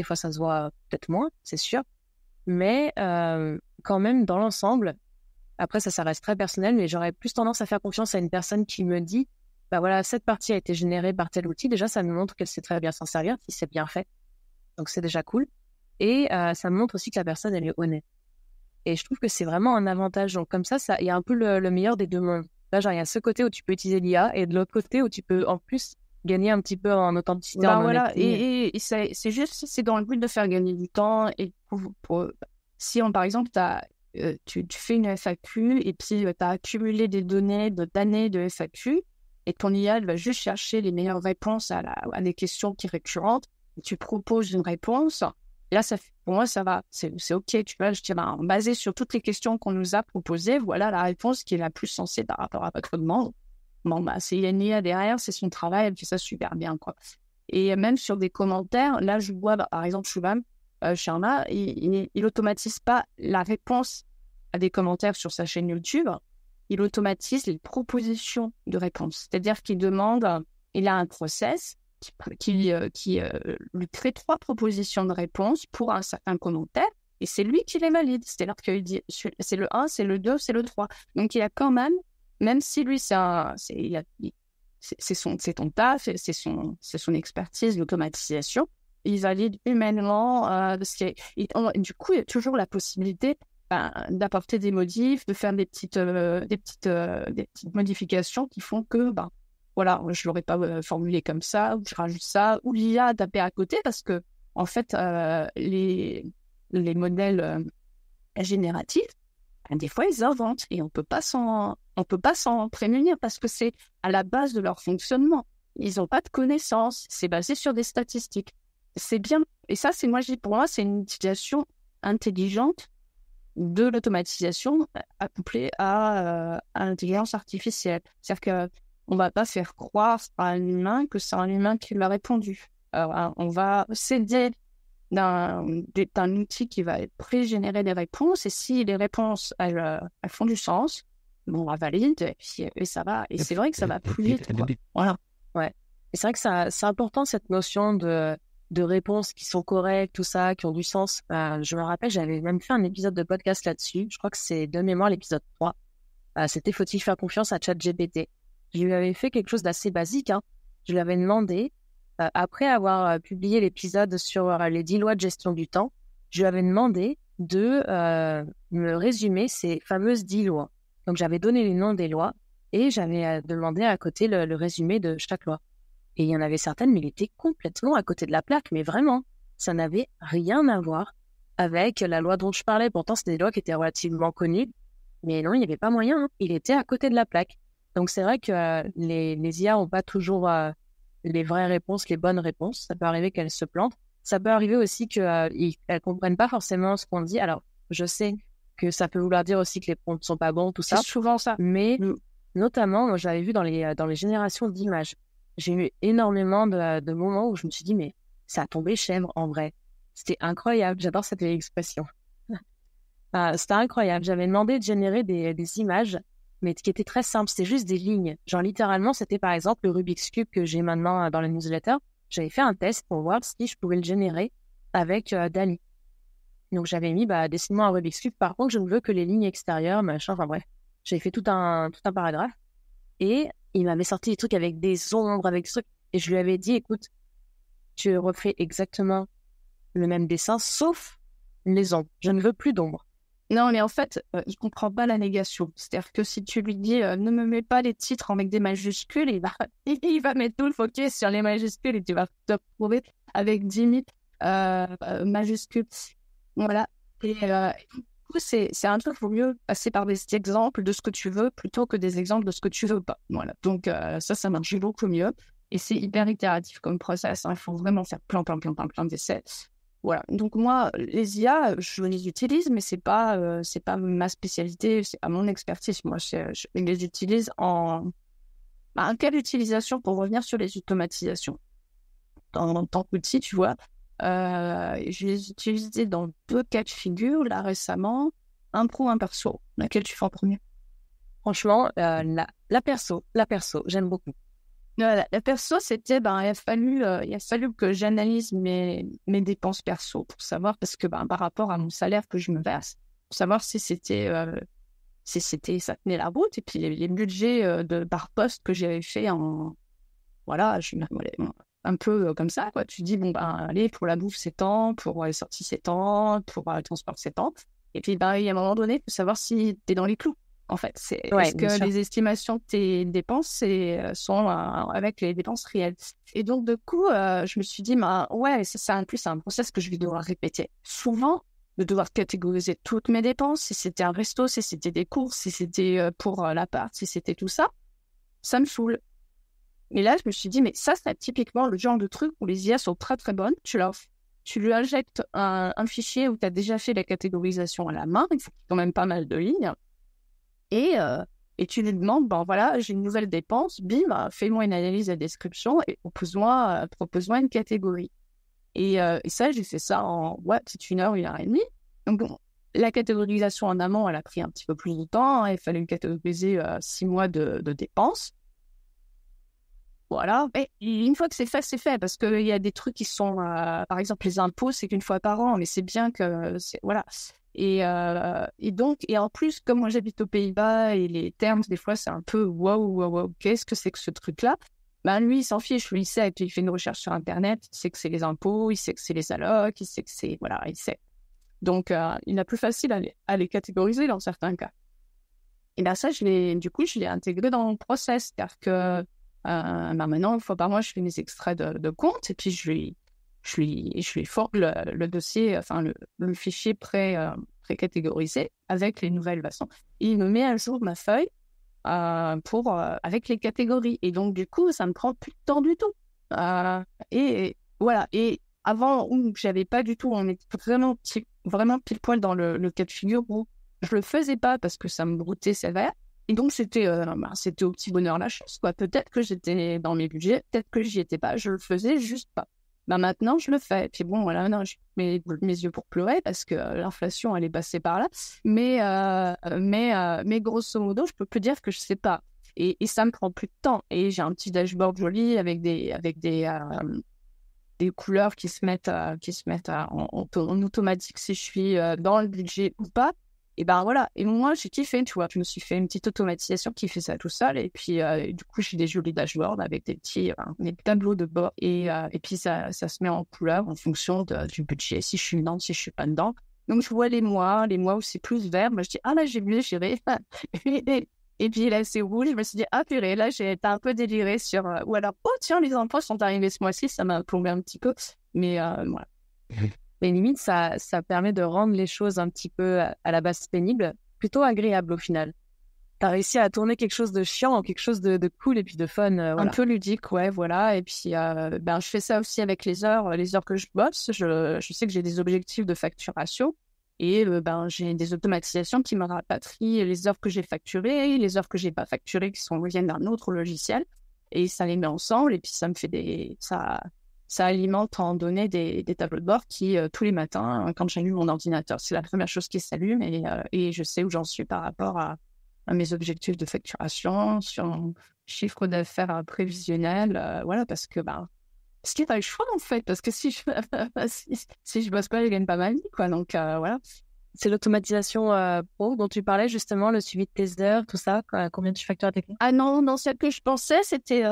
peut-être moins, c'est sûr, mais quand même dans l'ensemble, après ça reste très personnel, mais j'aurais plus tendance à faire confiance à une personne qui me dit bah voilà, cette partie a été générée par tel outil, déjà ça me montre qu'elle sait très bien s'en servir, si c'est bien fait, donc c'est déjà cool, et ça me montre aussi que la personne elle est honnête, et je trouve que c'est vraiment un avantage. Donc comme ça il y a un peu le meilleur des deux mondes. Là genre il y a ce côté où tu peux utiliser l'IA, et de l'autre côté où tu peux en plus gagner un petit peu en authenticité, en voilà, honnêteté. et c'est juste, c'est dans le but de faire gagner du temps. Et si par exemple, tu fais une FAQ et puis tu as accumulé des données d'années de FAQ, et ton IA elle va juste chercher les meilleures réponses à des questions qui sont récurrentes, et tu proposes une réponse. Là, pour moi, ça va, c'est OK. Tu vois, je dis, basé sur toutes les questions qu'on nous a proposées, voilà la réponse qui est la plus sensée par rapport à votre demande. Bon, c'est une IA derrière, c'est son travail, elle fait ça super bien, quoi. Et même sur des commentaires, là, je vois, par exemple, Shubham Sharma, il automatise pas la réponse à des commentaires sur sa chaîne YouTube, il automatise les propositions de réponse. C'est-à-dire qu'il demande, il a un process qui lui crée 3 propositions de réponse pour un certain commentaire, et c'est lui qui les valide. C'est-à-dire qu'il dit, c'est le 1, c'est le 2, c'est le 3. Donc, il a quand même si lui, c'est ton taf, c'est son expertise, l'automatisation, il valide humainement. Du coup, il y a toujours la possibilité d'apporter des modifs, de faire des petites modifications qui font que, voilà, je ne l'aurais pas formulé comme ça, ou je rajoute ça, ou l'IA a tapé à côté, parce que, en fait, les modèles génératifs, des fois, ils inventent, et on peut pas s'en prémunir, parce que c'est à la base de leur fonctionnement. Ils n'ont pas de connaissances, c'est basé sur des statistiques. C'est bien, et ça, pour moi, c'est une utilisation intelligente de l'automatisation accouplée à l'intelligence artificielle. C'est-à-dire qu'on ne va pas faire croire à un humain que c'est un humain qui l'a répondu. On va s'aider d'un outil qui va pré-générer des réponses, et si les réponses elles font du sens, on la valide, et ça va, et c'est vrai que ça va plus vite, quoi. Voilà. Ouais. Et c'est vrai que c'est important, cette notion de réponses qui sont correctes, tout ça, qui ont du sens. Je me rappelle, j'avais même fait un épisode de podcast là-dessus, je crois que c'est de mémoire l'épisode 3. C'était Faut-il faire confiance à ChatGPT. Je lui avais fait quelque chose d'assez basique, hein. Je lui avais demandé, après avoir publié l'épisode sur les 10 lois de gestion du temps, je lui avais demandé de me résumer ces fameuses 10 lois. Donc, j'avais donné les noms des lois, et j'avais demandé à côté le résumé de chaque loi. Et il y en avait certaines, mais il était complètement à côté de la plaque, mais vraiment, ça n'avait rien à voir avec la loi dont je parlais. Pourtant, c'était des lois qui étaient relativement connues, mais non, il n'y avait pas moyen, hein. Il était à côté de la plaque. Donc, c'est vrai que les IA n'ont pas toujours les vraies réponses, les bonnes réponses. Ça peut arriver qu'elles se plantent. Ça peut arriver aussi qu'elles ne comprennent pas forcément ce qu'on dit. Alors, je sais que ça peut vouloir dire aussi que les prompts ne sont pas bons, tout ça. C'est souvent ça. Mais notamment, moi, j'avais vu dans les générations d'images, j'ai eu énormément de moments où je me suis dit, mais ça a tombé chèvre, en vrai. C'était incroyable. J'adore cette vieille expression. C'était incroyable. J'avais demandé de générer des images, mais qui étaient très simples. C'était juste des lignes. Genre, littéralement, c'était par exemple le Rubik's Cube que j'ai maintenant dans la newsletter. J'avais fait un test pour voir si je pouvais le générer avec DALL-E. Donc, j'avais mis, dessine-moi un Rubik's Cube. Par contre, je ne veux que les lignes extérieures, machin, enfin bref. J'avais fait tout un paragraphe. Et il m'avait sorti des trucs avec des ombres, avec des trucs. Et je lui avais dit, écoute, tu refais exactement le même dessin, sauf les ombres. Je ne veux plus d'ombres. Non, mais en fait, il comprend pas la négation. C'est-à-dire que si tu lui dis ne me mets pas les titres avec des majuscules, il va mettre tout le focus sur les majuscules et tu vas te retrouver avec 10 000 majuscules. Voilà. Et du coup, c'est un truc, il vaut mieux passer par des exemples de ce que tu veux plutôt que des exemples de ce que tu veux pas. Voilà. Donc, ça marche beaucoup mieux. Et c'est hyper itératif comme process. Il faut vraiment faire plein d'essais. Voilà. Donc moi, les IA, je les utilise, mais c'est pas ma spécialité, c'est pas mon expertise. Moi, je les utilise en quelle utilisation pour revenir sur les automatisations. En tant qu'outil, tu vois, je les utilisais dans 2 cas de figure, là récemment, un pro, un perso. Laquelle tu fais en premier? Franchement, la perso, j'aime beaucoup. La perso, c'était, il a fallu que j'analyse mes dépenses perso pour savoir, parce que par rapport à mon salaire que je me verse, pour savoir si ça tenait la route, et puis les budgets par poste que j'avais fait voilà, un peu comme ça, quoi. Tu dis, allez, pour la bouffe, c'est tant, pour les sorties, c'est tant, pour le transport, c'est tant. Et puis, il y a un moment donné, il faut savoir si tu es dans les clous. En fait, est-ce que les estimations de tes dépenses sont avec les dépenses réelles? Et donc, du coup, je me suis dit, ça en plus, c'est un process que je vais devoir répéter souvent, de devoir catégoriser toutes mes dépenses, si c'était un resto, si c'était des courses, si c'était pour l'appart, si c'était tout ça, ça me saoule. Et là, je me suis dit, mais ça, c'est typiquement le genre de truc où les IA sont très, très bonnes. Tu lui injectes un fichier où tu as déjà fait la catégorisation à la main, il faut quand même pas mal de lignes. Et tu lui demandes, voilà, j'ai une nouvelle dépense, bim, fais-moi une analyse de description et propose-moi une catégorie. Et ça, j'ai fait ça en peut-être 1 heure, 1 heure et demie. Donc, la catégorisation en amont, elle a pris un petit peu plus de temps. Il fallait catégoriser 6 mois de dépenses. Voilà. Et une fois que c'est fait, parce qu'il y a des trucs qui sont, par exemple, les impôts, c'est qu'une fois par an, mais c'est bien que, voilà. Et donc, et en plus, comme moi j'habite aux Pays-Bas et les termes, des fois, c'est un peu waouh, qu'est-ce que c'est que ce truc-là? Lui, il s'en fiche, il sait, puis il fait une recherche sur Internet, il sait que c'est les impôts, il sait que c'est les allocs, il sait que c'est, voilà, il sait. Donc, il est plus facile à les catégoriser dans certains cas. Et là, ça, je l'ai intégré dans le process, car que maintenant, 1 fois par mois, je fais mes extraits de compte, et puis je lui forme le dossier, enfin le fichier pré-catégorisé avec les nouvelles façons. Et il me met à jour ma feuille avec les catégories. Et donc, du coup, ça me prend plus de temps du tout. Et voilà. Et avant, où j'avais pas du tout, on était vraiment pile poil dans le cas de figure où je le faisais pas parce que ça me broutait sévère. Et donc, c'était au petit bonheur la chance, quoi. Peut-être que j'étais dans mes budgets, peut-être que j'y étais pas, je le faisais juste pas. Maintenant, je le fais. Et puis bon, voilà, non, j'ai mes yeux pour pleurer parce que l'inflation, elle est passée par là. Mais grosso modo, je peux plus dire que je sais pas. Et ça me prend plus de temps. Et j'ai un petit dashboard joli avec des couleurs qui se mettent en automatique si je suis dans le budget ou pas. Et voilà. Et moi, j'ai kiffé, tu vois. Je me suis fait une petite automatisation qui fait ça tout seul. Et puis, du coup, j'ai des jolis dashboards avec des tableaux de bord. Et puis, ça se met en couleur en fonction du budget. Si je suis dedans, si je suis pas dedans. Donc, je vois les mois où c'est plus vert. Moi, je dis, là, j'ai mieux géré. Et puis, là, c'est rouge. Je me suis dit, purée, là, j'ai été un peu délirée sur... ou alors, tiens, les impôts sont arrivés ce mois-ci. Ça m'a plombé un petit peu. Mais voilà. Mais limite, ça permet de rendre les choses un petit peu à la base pénible, plutôt agréable au final. T'as réussi à tourner quelque chose de chiant en quelque chose de cool et puis de fun. Voilà. Un peu ludique, ouais, voilà. Et puis, je fais ça aussi avec les heures que je bosse. Je sais que j'ai des objectifs de facturation et j'ai des automatisations qui me rapatrient les heures que j'ai facturées, les heures que j'ai pas facturées qui viennent d'un autre logiciel. Et ça les met ensemble et puis ça me fait ça alimente en données des tableaux de bord qui, tous les matins, quand j'allume mon ordinateur, c'est la première chose qui s'allume et je sais où j'en suis par rapport à mes objectifs de facturation, sur mon chiffre d'affaires prévisionnel, voilà, parce que parce qu'il n'y a pas le choix en fait, parce que si je bosse pas, je gagne pas ma vie, quoi. Donc voilà. C'est l'automatisation pro dont tu parlais justement, le suivi de tes heures, tout ça. Combien tu factures à tes clients? Ah non, celle que je pensais, c'était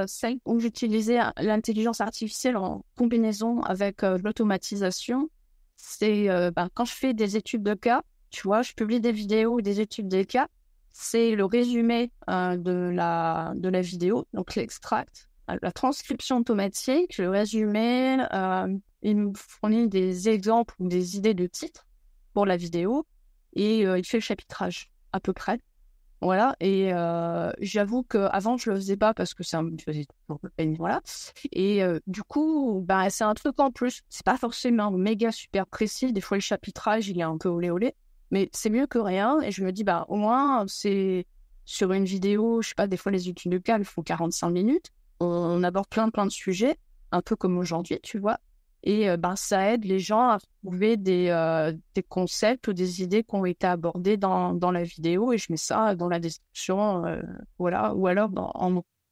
celle où j'utilisais l'intelligence artificielle en combinaison avec l'automatisation. C'est quand je fais des études de cas, tu vois, je publie des vidéos ou des études de cas, c'est le résumé de la vidéo, donc l'extract, la transcription automatique, le résumé, il me fournit des exemples ou des idées de titres pour la vidéo et il fait le chapitrage à peu près. Voilà, et j'avoue qu'avant, je le faisais pas parce que ça me faisait toujours de peine, voilà. Et du coup, c'est un truc en plus. C'est pas forcément méga super précis. Des fois, le chapitrage, il est un peu olé olé, mais c'est mieux que rien. Et je me dis, au moins, c'est sur une vidéo, je sais pas, des fois, les études de cas, elles font 45 minutes. On aborde plein de sujets, un peu comme aujourd'hui, tu vois. Et ça aide les gens à trouver des concepts ou des idées qui ont été abordées dans la vidéo et je mets ça dans la description, voilà. Ou alors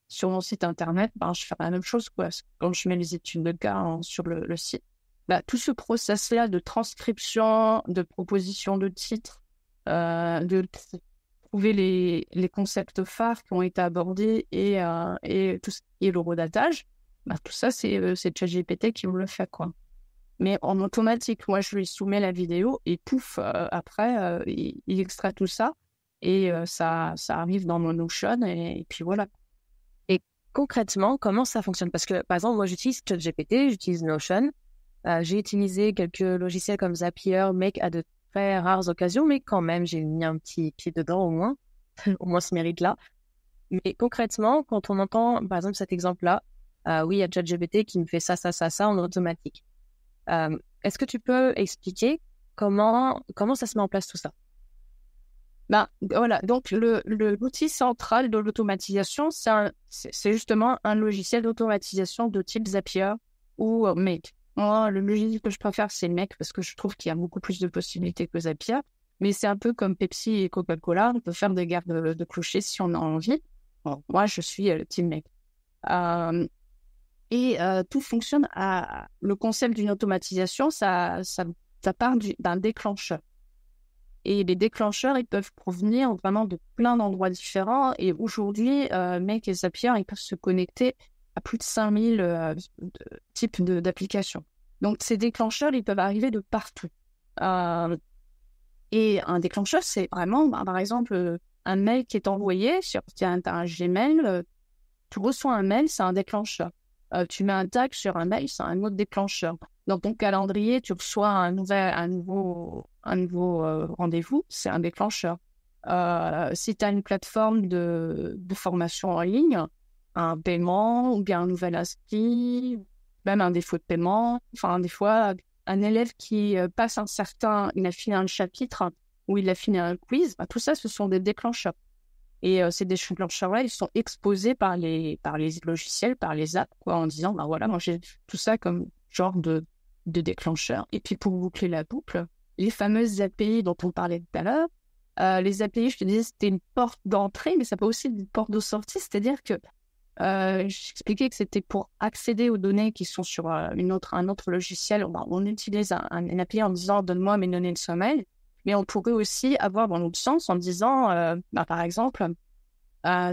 sur mon site internet, je fais la même chose, quoi. Quand je mets les études de cas sur le site. Tout ce process-là de transcription, de proposition de titres, de trouver les concepts phares qui ont été abordés et tout ce qui est l'horodatage, tout ça, c'est ChatGPT qui me le fait, quoi. Mais en automatique, moi, je lui soumets la vidéo et pouf, après, il extrait tout ça et ça arrive dans mon Notion et puis voilà. Et concrètement, comment ça fonctionne? Parce que, par exemple, moi, j'utilise ChatGPT, j'utilise Notion. J'ai utilisé quelques logiciels comme Zapier, Make à de très rares occasions, mais quand même, j'ai mis un petit pied dedans au moins. Au moins ce mérite-là. Mais concrètement, quand on entend, par exemple, cet exemple-là, oui, il y a ChatGPT qui me fait ça en automatique. Est-ce que tu peux expliquer comment ça se met en place tout ça? Voilà, donc l'outil central de l'automatisation, c'est justement un logiciel d'automatisation de type Zapier ou Make. Moi, le logiciel que je préfère, c'est Make parce que je trouve qu'il y a beaucoup plus de possibilités que Zapier. Mais c'est un peu comme Pepsi et Coca-Cola, on peut faire des guerres de clochers si on a envie. Bon, moi, je suis le team Make. Et tout fonctionne le concept d'une automatisation, ça part d'un déclencheur. Et les déclencheurs, ils peuvent provenir vraiment de plein d'endroits différents. Et aujourd'hui, Make et Zapier, ils peuvent se connecter à plus de 5000 types d'applications. Donc, ces déclencheurs, ils peuvent arriver de partout. Et un déclencheur, c'est vraiment, par exemple, un mail qui est envoyé sur un Gmail. Tu reçois un mail, c'est un déclencheur. Tu mets un tag sur un mail, c'est un autre déclencheur. Dans ton calendrier, tu reçois un nouveau rendez-vous, c'est un déclencheur. Si tu as une plateforme de formation en ligne, un paiement ou bien un nouvel inscrit, même un défaut de paiement, enfin des fois un élève qui passe il a fini un chapitre ou il a fini un quiz, tout ça, ce sont des déclencheurs. Et ces déclencheurs-là, ils sont exposés par les logiciels, par les apps, quoi, en disant, voilà, moi j'ai tout ça comme genre de déclencheur. Et puis pour boucler la boucle, les fameuses API dont on parlait tout à l'heure, les API, je te disais, c'était une porte d'entrée, mais ça peut aussi être une porte de sortie, c'est-à-dire que j'expliquais que c'était pour accéder aux données qui sont sur un autre logiciel. On utilise une API en disant, donne-moi mes données de sommeil. Mais on pourrait aussi avoir dans l'autre sens en disant, par exemple,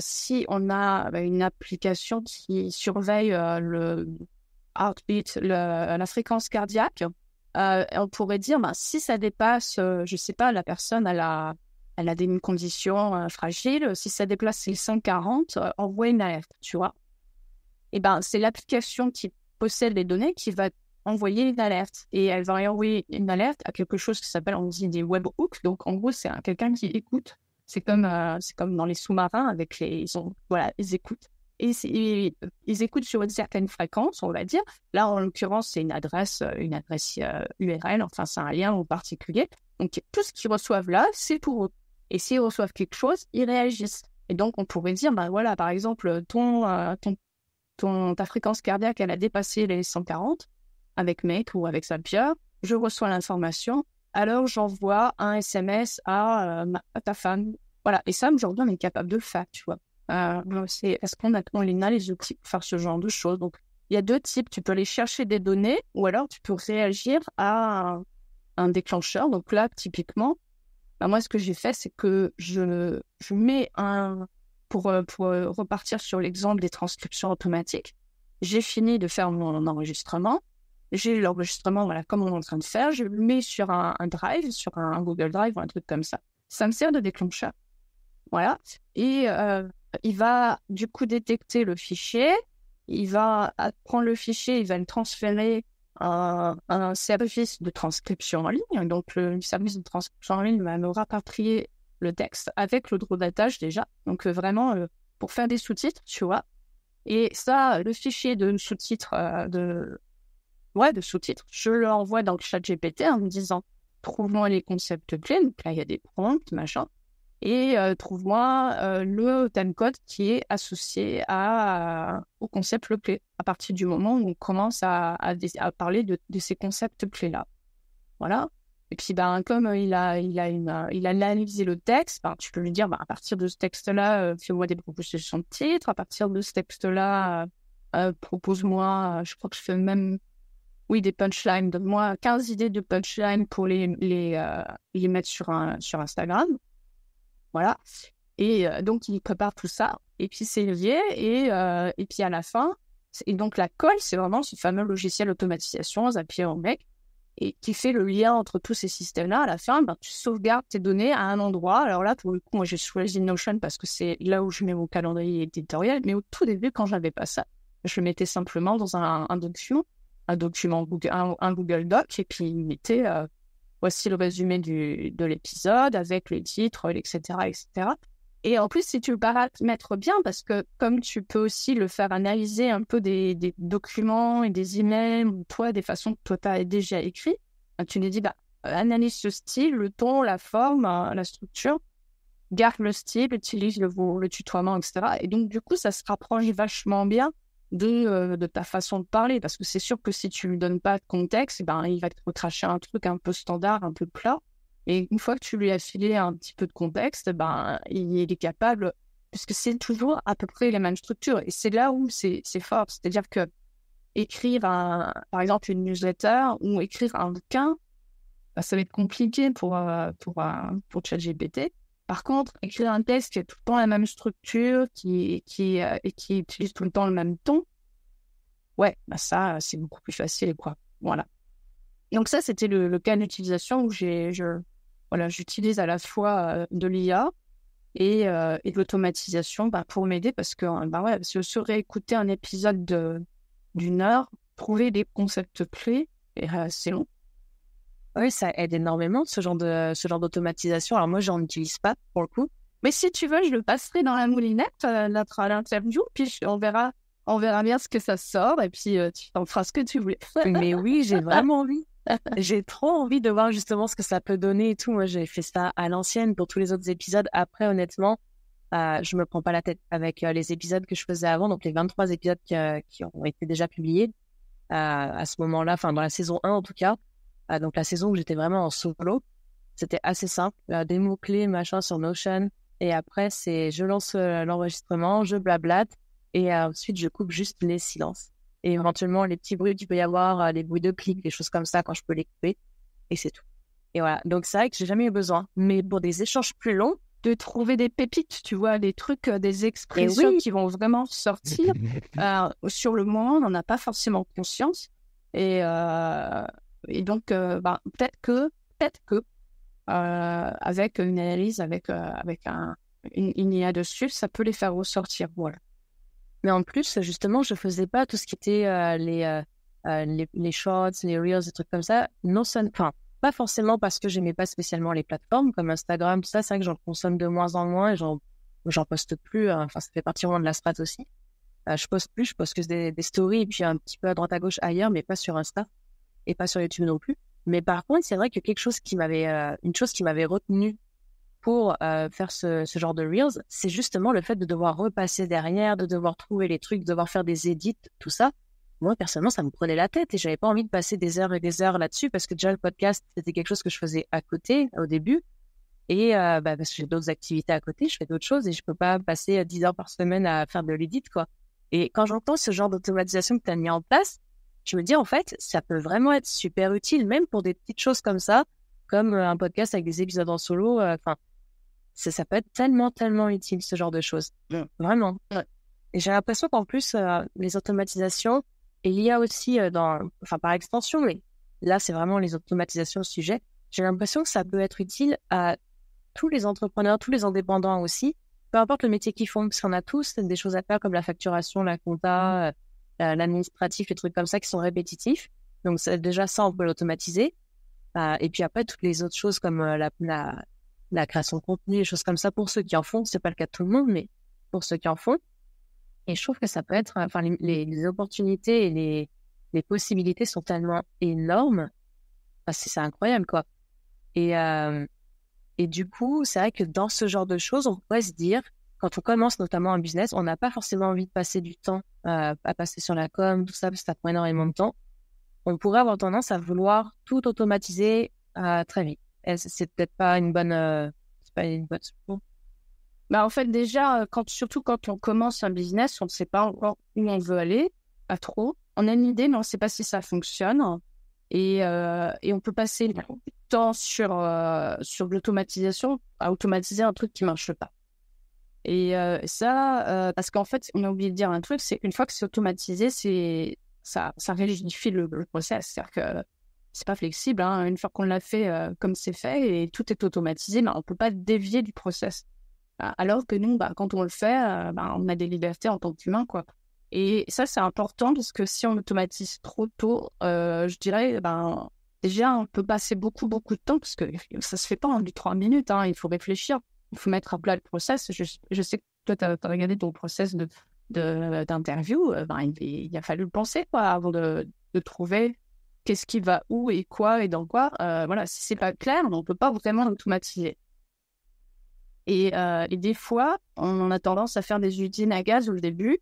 si on a une application qui surveille le heartbeat, la fréquence cardiaque, on pourrait dire, si ça dépasse, je sais pas, la personne, elle a une condition fragile, si ça dépasse les 540, envoie une alerte, tu vois. Et c'est l'application qui possède les données qui va envoyer une alerte et elle va envoyer une alerte à quelque chose qui s'appelle, on dit des webhooks. Donc en gros, c'est quelqu'un qui écoute. C'est comme dans les sous-marins avec ils écoutent et ils écoutent sur une certaine fréquence, on va dire. Là, en l'occurrence, c'est une adresse URL. Enfin, c'est un lien en particulier. Donc tout ce qu'ils reçoivent là, c'est pour eux. Et s'ils reçoivent quelque chose, ils réagissent. Et donc on pourrait dire, voilà, par exemple, ta fréquence cardiaque, elle a dépassé les 140. Avec Make ou avec Zapier, je reçois l'information, alors j'envoie un SMS à ta femme. Voilà, et ça, aujourd'hui, on est capable de le faire, tu vois. Est-ce qu'on a les outils pour faire ce genre de choses? Donc, il y a deux types. Tu peux aller chercher des données ou alors tu peux réagir à un déclencheur. Donc là, typiquement, moi, ce que j'ai fait, c'est que je mets pour repartir sur l'exemple des transcriptions automatiques, j'ai fini de faire mon enregistrement. J'ai l'enregistrement, voilà, comme on est en train de faire. Je le mets sur un Drive, sur un Google Drive ou un truc comme ça. Ça me sert de déclencheur. Voilà. Et il va du coup détecter le fichier. Il va prendre le fichier, il va le transférer à un service de transcription en ligne. Donc, le service de transcription en ligne va me rapatrier le texte avec le drôdatage déjà. Donc, vraiment, pour faire des sous-titres, tu vois. Et ça, le fichier de sous-titres, de sous-titres, je l'envoie dans le chat GPT en me disant « Trouve-moi les concepts clés ». Donc là, il y a des prompts, machin. Et trouve-moi le timecode qui est associé au concept clé, à partir du moment où on commence à parler de ces concepts clés-là. Voilà. Et puis, comme il a analysé le texte, tu peux lui dire, à partir de ce texte-là, fais-moi des propositions de titres. À partir de ce texte-là, propose-moi, je crois que je fais même, des punchlines. Donne-moi 15 idées de punchlines pour les mettre sur Instagram. Voilà. Et donc, il prépare tout ça. Et puis, c'est lié. Et puis, à la fin, et donc la colle, c'est vraiment ce fameux logiciel d'automatisation, Zapier en mec, et qui fait le lien entre tous ces systèmes-là. À la fin, tu sauvegardes tes données à un endroit. Alors là, pour le coup, moi, j'ai choisi Notion parce que c'est là où je mets mon calendrier éditorial. Mais au tout début, quand je n'avais pas ça, je le mettais simplement dans un document Google, un Google Doc, et puis il mettait voici le résumé de l'épisode avec les titres, etc., etc. Et en plus, si tu le paramètres bien, parce que comme tu peux aussi le faire analyser un peu des documents et des emails, ou toi, des façons que toi, tu as déjà écrit, tu lui dis, analyse ce style, le ton, la forme, la structure, garde le style, utilise le tutoiement, etc. Et donc, du coup, ça se rapproche vachement bien de ta façon de parler, parce que c'est sûr que si tu lui donnes pas de contexte, il va te recracher un truc un peu standard, un peu plat. Et une fois que tu lui as filé un petit peu de contexte, il est capable, puisque c'est toujours à peu près les mêmes structures. Et c'est là où c'est fort. C'est-à-dire que écrire, par exemple, une newsletter ou écrire un bouquin, ça va être compliqué pour ChatGPT. Par contre, écrire un texte qui a tout le temps la même structure, et qui utilise tout le temps le même ton, ça, c'est beaucoup plus facile, quoi. Voilà. Donc ça, c'était le cas d'utilisation où j'utilise à la fois de l'IA et de l'automatisation pour m'aider, parce que se réécouter un épisode d'une heure, trouver des concepts clés, c'est long. Oui, ça aide énormément, ce genre d'automatisation. Alors moi, j'en utilise pas pour le coup. Mais si tu veux, je le passerai dans la moulinette, à l'interview, puis on verra bien ce que ça sort, et puis tu en feras ce que tu voulais. Mais oui, j'ai vraiment envie. J'ai trop envie de voir justement ce que ça peut donner et tout. Moi, j'ai fait ça à l'ancienne pour tous les autres épisodes. Après, honnêtement, je me prends pas la tête avec les épisodes que je faisais avant, donc les 23 épisodes qui ont été déjà publiés à ce moment-là, enfin dans la saison 1 en tout cas. Donc la saison où j'étais vraiment en solo, c'était assez simple, des mots-clés, machin sur Notion, et après je lance l'enregistrement, je blablate, et ensuite je coupe juste les silences. Et éventuellement les petits bruits qu'il peut y avoir, les bruits de clics, des choses comme ça quand je peux les couper, et c'est tout. Et voilà, donc c'est vrai que j'ai jamais eu besoin, mais pour des échanges plus longs, de trouver des pépites, tu vois, des trucs, des expressions qui vont vraiment sortir. Sur le moment, on n'en a pas forcément conscience, et donc, peut-être que avec une analyse, avec une IA dessus, ça peut les faire ressortir. Voilà. Mais en plus, justement, je faisais pas tout ce qui était les shorts, les reels, des trucs comme ça. Pas forcément parce que j'aimais pas spécialement les plateformes comme Instagram, tout ça. C'est vrai que j'en consomme de moins en moins et j'en poste plus. Ça fait partie vraiment de la strat aussi. Je poste que des stories et puis un petit peu à droite à gauche ailleurs, mais pas sur Insta. Et pas sur YouTube non plus. Mais par contre, c'est vrai que une chose qui m'avait retenu pour faire ce genre de Reels, c'est justement le fait de devoir repasser derrière, de devoir trouver les trucs, de devoir faire des edits, tout ça. Moi, personnellement, ça me prenait la tête et j'avais pas envie de passer des heures et des heures là-dessus, parce que déjà, le podcast, c'était quelque chose que je faisais à côté, au début. Et parce que j'ai d'autres activités à côté, je fais d'autres choses et je peux pas passer 10 heures par semaine à faire de l'édit, quoi. Et quand j'entends ce genre d'automatisation que tu as mis en place, je me dis, en fait, ça peut vraiment être super utile, même pour des petites choses comme ça, comme un podcast avec des épisodes en solo. Enfin, ça peut être tellement, tellement utile, ce genre de choses. Vraiment. Ouais. Et j'ai l'impression qu'en plus, les automatisations, et il y a aussi, par extension, mais là, c'est vraiment les automatisations au sujet, j'ai l'impression que ça peut être utile à tous les entrepreneurs, tous les indépendants aussi, peu importe le métier qu'ils font, parce qu'on a tous des choses à faire comme la facturation, la compta, l'administratif, les trucs comme ça qui sont répétitifs. Donc déjà ça, on peut l'automatiser. Et puis après, toutes les autres choses comme la création de contenu, les choses comme ça, pour ceux qui en font, c'est pas le cas de tout le monde, mais pour ceux qui en font. Et je trouve que ça peut être, les opportunités et les possibilités sont tellement énormes. C'est incroyable, quoi. Et du coup, c'est vrai que dans ce genre de choses, on pourrait se dire, quand on commence notamment un business, on n'a pas forcément envie de passer du temps à passer sur la com, tout ça, parce que ça prend énormément de temps. On pourrait avoir tendance à vouloir tout automatiser très vite. Et c'est peut-être pas une bonne, c'est pas une bonne solution. Bah, en fait, déjà, surtout quand on commence un business, on ne sait pas encore où on veut aller, pas trop. On a une idée, mais on ne sait pas si ça fonctionne. Et on peut passer beaucoup de temps sur l'automatisation, à automatiser un truc qui ne marche pas. Et parce qu'en fait, on a oublié de dire un truc, c'est qu'une fois que c'est automatisé, ça rigidifie le process. C'est-à-dire que c'est pas flexible. Hein. Une fois qu'on l'a fait comme c'est fait et tout est automatisé, on ne peut pas dévier du process. Alors que nous, quand on le fait, on a des libertés en tant qu'humain, quoi. Et ça, c'est important parce que si on automatise trop tôt, je dirais, déjà, on peut passer beaucoup, beaucoup de temps parce que ça se fait pas en 3 minutes. Hein, il faut réfléchir, il faut mettre à plat le process. Je sais que toi, tu as regardé ton process d'interview. Il a fallu le penser, quoi, avant de trouver qu'est-ce qui va où et quoi et dans quoi. Voilà, si c'est pas clair, on peut pas vraiment l'automatiser. Et des fois, on a tendance à faire des usines à gaz au début,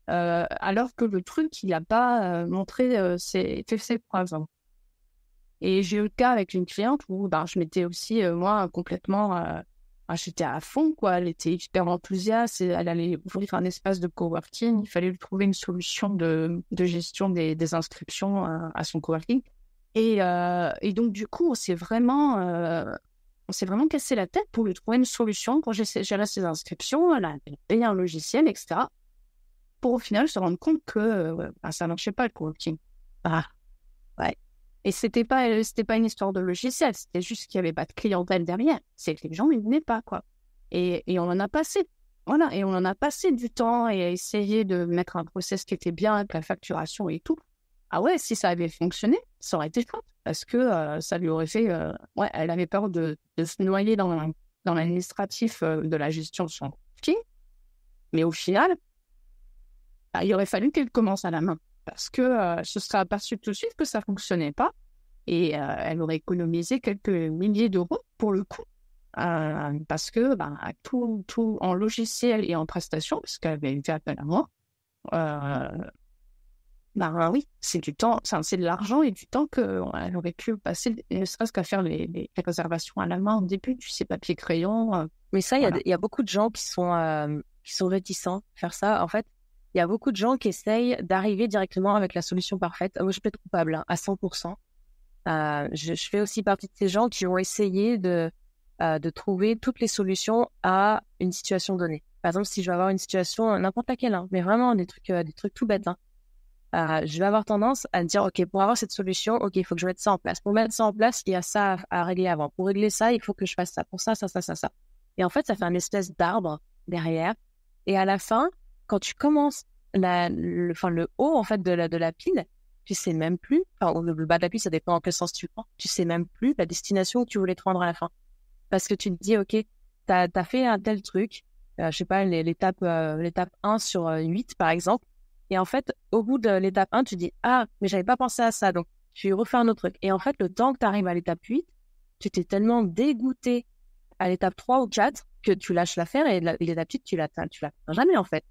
alors que le truc, il n'a pas montré ses preuves. Et j'ai eu le cas avec une cliente où je m'étais aussi, moi, complètement... j'étais à fond, quoi. Elle était hyper enthousiaste. Elle allait ouvrir un espace de coworking. Il fallait lui trouver une solution de gestion des inscriptions à son coworking. Et donc, du coup, on s'est vraiment cassé la tête pour lui trouver une solution pour gérer ses inscriptions. Elle a payé un logiciel, etc. Pour au final se rendre compte que ça ne marchait pas le coworking. Ouais. Et c'était pas une histoire de logiciel, c'était juste qu'il n'y avait pas de clientèle derrière. C'est que les gens, ils venaient pas, quoi. Et on en a passé. Voilà. Et on en a passé du temps et à essayer de mettre un process qui était bien avec la facturation et tout. Ah ouais, si ça avait fonctionné, ça aurait été chouette. Parce que ça lui aurait fait... elle avait peur de se noyer dans l'administratif de la gestion de son coworking. Mais au final, il aurait fallu qu'elle commence à la main. Parce que ce serait aperçu tout de suite que ça ne fonctionnait pas. Et elle aurait économisé quelques milliers d'euros pour le coup. Parce que tout en logiciel et en prestation, parce qu'elle avait fait appel à moi, oui, c'est du temps, c'est de l'argent et du temps qu'elle aurait pu passer, ne serait-ce qu'à faire les réservations à la main au début, tu sais, papier, crayon. Mais ça, il y a beaucoup de gens qui sont réticents à faire ça. En fait, il y a beaucoup de gens qui essayent d'arriver directement avec la solution parfaite. Moi, je peux être coupable à 100%. Je fais aussi partie de ces gens qui ont essayé de trouver toutes les solutions à une situation donnée. Par exemple, si je vais avoir une situation, n'importe laquelle, mais vraiment des trucs tout bêtes, je vais avoir tendance à me dire, OK, pour avoir cette solution, OK, il faut que je mette ça en place. Pour mettre ça en place, il y a ça à régler avant. Pour régler ça, il faut que je fasse ça. Pour ça, ça, ça, ça, ça. Et en fait, ça fait une espèce d'arbre derrière. Et à la fin, quand tu commences le haut en fait de la pile, tu sais même plus, ou le bas de la pile, ça dépend en quel sens tu prends, tu sais même plus la destination que tu voulais te rendre à la fin. Parce que tu te dis, OK, t'as fait un tel truc, je sais pas, l'étape 1 sur 8 par exemple, et en fait, au bout de l'étape 1, tu dis, mais j'avais pas pensé à ça, donc tu refais un autre truc. Et en fait, le temps que tu arrives à l'étape 8, tu t'es tellement dégoûté à l'étape 3 ou 4 que tu lâches l'affaire et l'étape 8, tu l'atteins jamais en fait.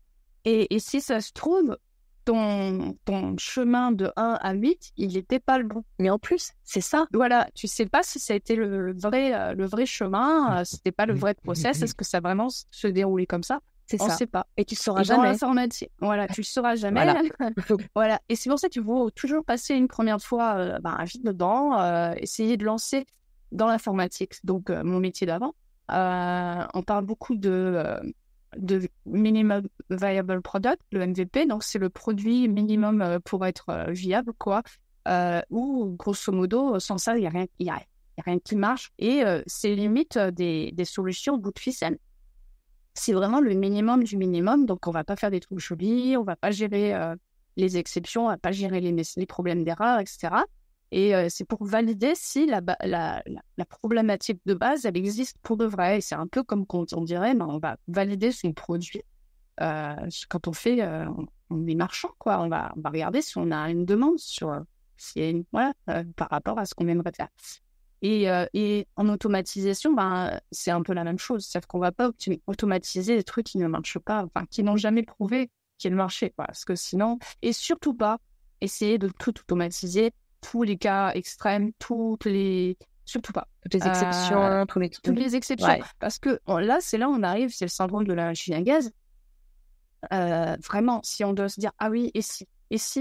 Et si ça se trouve, ton chemin de 1 à 8, il n'était pas le bon. Mais en plus, c'est ça. Voilà, tu sais pas si ça a été le vrai chemin, c'était pas le vrai process, est-ce que ça a vraiment se déroulé comme ça? C'est On ça. sait pas. Et tu sauras Et dans jamais. l'informatique, voilà, tu le sauras jamais. Voilà. Voilà. Et c'est pour ça qu'il faut toujours passer une première fois vite dedans, essayer de lancer dans l'informatique. Donc, mon métier d'avant, on parle beaucoup de minimum viable product, le MVP. Donc, c'est le produit minimum pour être viable, quoi. Ou grosso modo, sans ça, il y a rien qui marche. Et c'est limite des solutions bout de ficelle. C'est vraiment le minimum du minimum. Donc, on va pas faire des trucs jolis, on va pas gérer les exceptions, on va pas gérer les problèmes d'erreur, etc. Et c'est pour valider si la problématique de base, elle existe pour de vrai. Et c'est un peu comme quand on dirait, on va valider son produit. Quand on fait, on est marchand, quoi. On va regarder si on a une demande sur par rapport à ce qu'on aimerait faire. Et en automatisation, c'est un peu la même chose. C'est-à-dire qu'on ne va pas automatiser des trucs qui ne marchent pas, qui n'ont jamais prouvé qu'ils marchaient, quoi. Parce que sinon, et surtout pas essayer de tout automatiser, tous les cas extrêmes, surtout pas. Toutes les exceptions, tous les trucs. Toutes les exceptions. Ouais. Parce que c'est là où on arrive, c'est le syndrome de la machine à gaz. Vraiment, si on doit se dire, ah oui, et si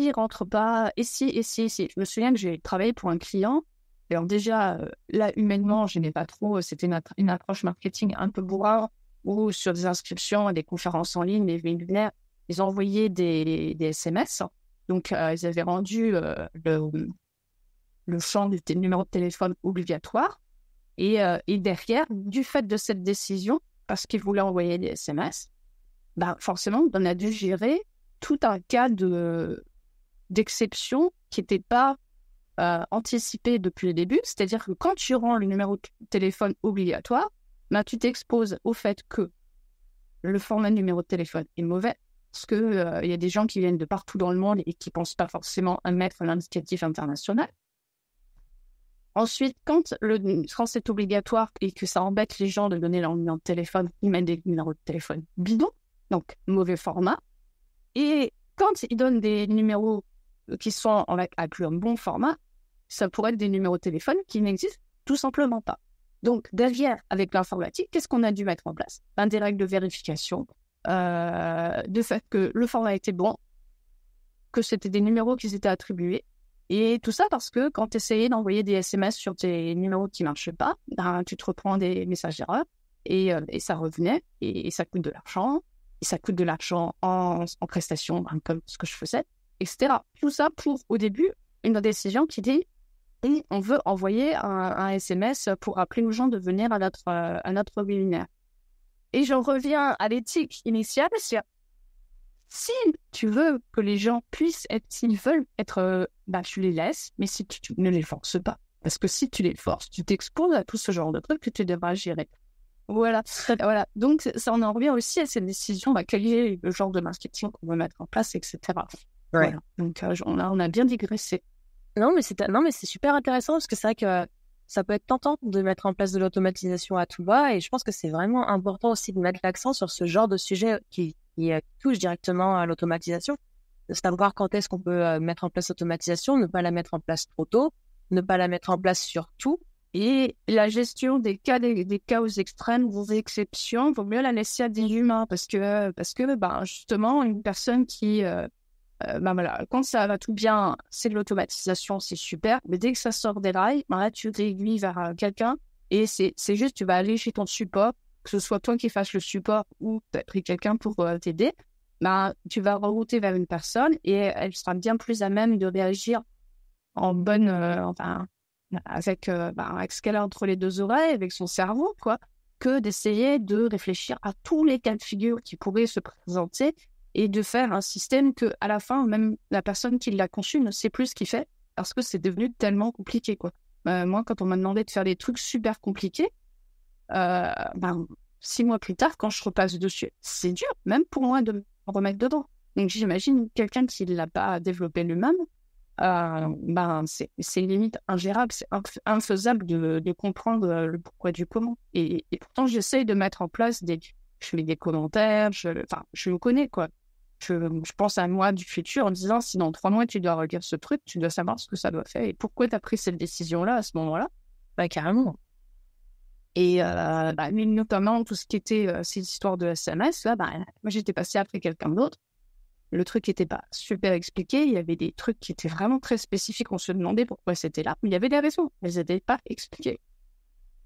il rentre pas, et si. Je me souviens que j'ai travaillé pour un client. Alors déjà, là, humainement, je n'aimais pas trop. C'était une approche marketing un peu bourrin, où sur des inscriptions à des conférences en ligne, des webinaires, ils envoyaient des SMS. Donc, ils avaient rendu le champ du numéro de téléphone obligatoire. Et derrière, du fait de cette décision, parce qu'ils voulaient envoyer des SMS, forcément, on a dû gérer tout un cas d'exception qui n'était pas anticipé depuis le début. C'est-à-dire que quand tu rends le numéro de téléphone obligatoire, tu t'exposes au fait que le format de numéro de téléphone est mauvais, parce qu'il y a des gens qui viennent de partout dans le monde et qui ne pensent pas forcément à mettre l'indicatif international. Ensuite, quand c'est obligatoire et que ça embête les gens de donner leur numéro de téléphone, ils mettent des numéros de téléphone bidons, donc mauvais format. Et quand ils donnent des numéros qui sont avec un bon format, ça pourrait être des numéros de téléphone qui n'existent tout simplement pas. Donc, derrière, avec l'informatique, qu'est-ce qu'on a dû mettre en place ? Des règles de vérification, de fait que le format était bon, que c'était des numéros qui étaient attribués. Et tout ça parce que quand tu essayais d'envoyer des SMS sur tes numéros qui ne marchaient pas, tu te reprends des messages d'erreur et ça revenait et ça coûte de l'argent. Et ça coûte de l'argent en prestations, comme ce que je faisais, etc. Tout ça pour, au début, une décision qui dit on veut envoyer un SMS pour appeler aux gens de venir à notre webinaire. Et j'en reviens à l'éthique initiale, c'est si tu veux que les gens puissent être, s'ils veulent être, tu les laisses, mais si tu ne les forces pas. Parce que si tu les forces, tu t'exposes à tout ce genre de trucs que tu devras gérer. Voilà. Donc, ça en revient aussi à cette décision, quel est le genre de marketing qu'on veut mettre en place, etc. Ouais. Voilà. Donc, on a bien digressé. Non, mais c'est super intéressant parce que c'est vrai que ça peut être tentant de mettre en place de l'automatisation à tout va et je pense que c'est vraiment important aussi de mettre l'accent sur ce genre de sujet qui touche directement à l'automatisation. De savoir quand est-ce qu'on peut mettre en place l'automatisation, ne pas la mettre en place trop tôt, ne pas la mettre en place sur tout. Et la gestion des cas aux extrêmes, des exceptions, il vaut mieux la laisser à des humains parce que justement, une personne qui... quand ça va tout bien, c'est de l'automatisation, c'est super. Mais dès que ça sort des rails, là, tu t'aiguilles vers quelqu'un et c'est juste, tu vas aller chez ton support, que ce soit toi qui fasses le support ou tu as pris quelqu'un pour t'aider. Tu vas rerouter vers une personne et elle sera bien plus à même de réagir en bonne... avec ce qu'elle a entre les deux oreilles, avec son cerveau, quoi, que d'essayer de réfléchir à tous les cas de figure qui pourraient se présenter et de faire un système que, à la fin, même la personne qui l'a conçu ne sait plus ce qu'il fait parce que c'est devenu tellement compliqué, quoi. Moi, quand on m'a demandé de faire des trucs super compliqués, 6 mois plus tard, quand je repasse dessus, c'est dur, même pour moi, de me remettre dedans. Donc, j'imagine quelqu'un qui ne l'a pas développé lui-même, c'est limite ingérable, c'est infaisable de comprendre le pourquoi du comment. Et pourtant, j'essaye de mettre en place je mets des commentaires, je me connais, quoi. Je pense à moi du futur en disant, si dans 3 mois, tu dois relire ce truc, tu dois savoir ce que ça doit faire et pourquoi tu as pris cette décision-là à ce moment-là. Carrément. Et notamment tout ce qui était ces histoires de SMS, là, moi j'étais passée après quelqu'un d'autre. Le truc n'était pas super expliqué. Il y avait des trucs qui étaient vraiment très spécifiques. On se demandait pourquoi c'était là. Mais il y avait des raisons. Elles n'étaient pas expliquées.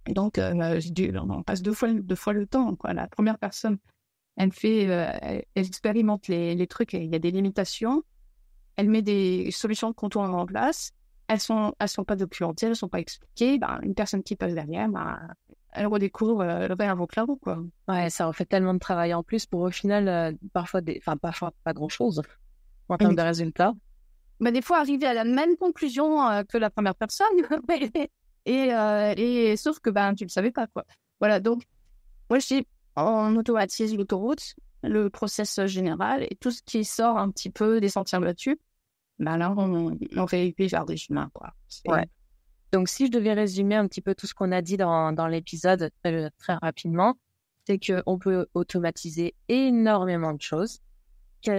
Donc, on passe deux fois le temps, quoi. La première personne, elle expérimente les trucs. Et il y a des limitations. Elle met des solutions de contournement en place. Elles sont pas documentées, elles sont pas expliquées. Une personne qui passe derrière, elle redécouvre, elle réinvente la roue, quoi. Ouais, ça en fait tellement de travail en plus pour au final, parfois pas grand-chose en termes de résultats. Des fois, arriver à la même conclusion que la première personne, et sauf que tu le savais pas, quoi. Voilà, donc moi je dis, on automatise l'autoroute, le process général, et tout ce qui sort un petit peu des sentiers battus, là on réécrit vers des humains, quoi. Ouais. Donc, si je devais résumer un petit peu tout ce qu'on a dit dans l'épisode très, très rapidement, c'est qu'on peut automatiser énormément de choses.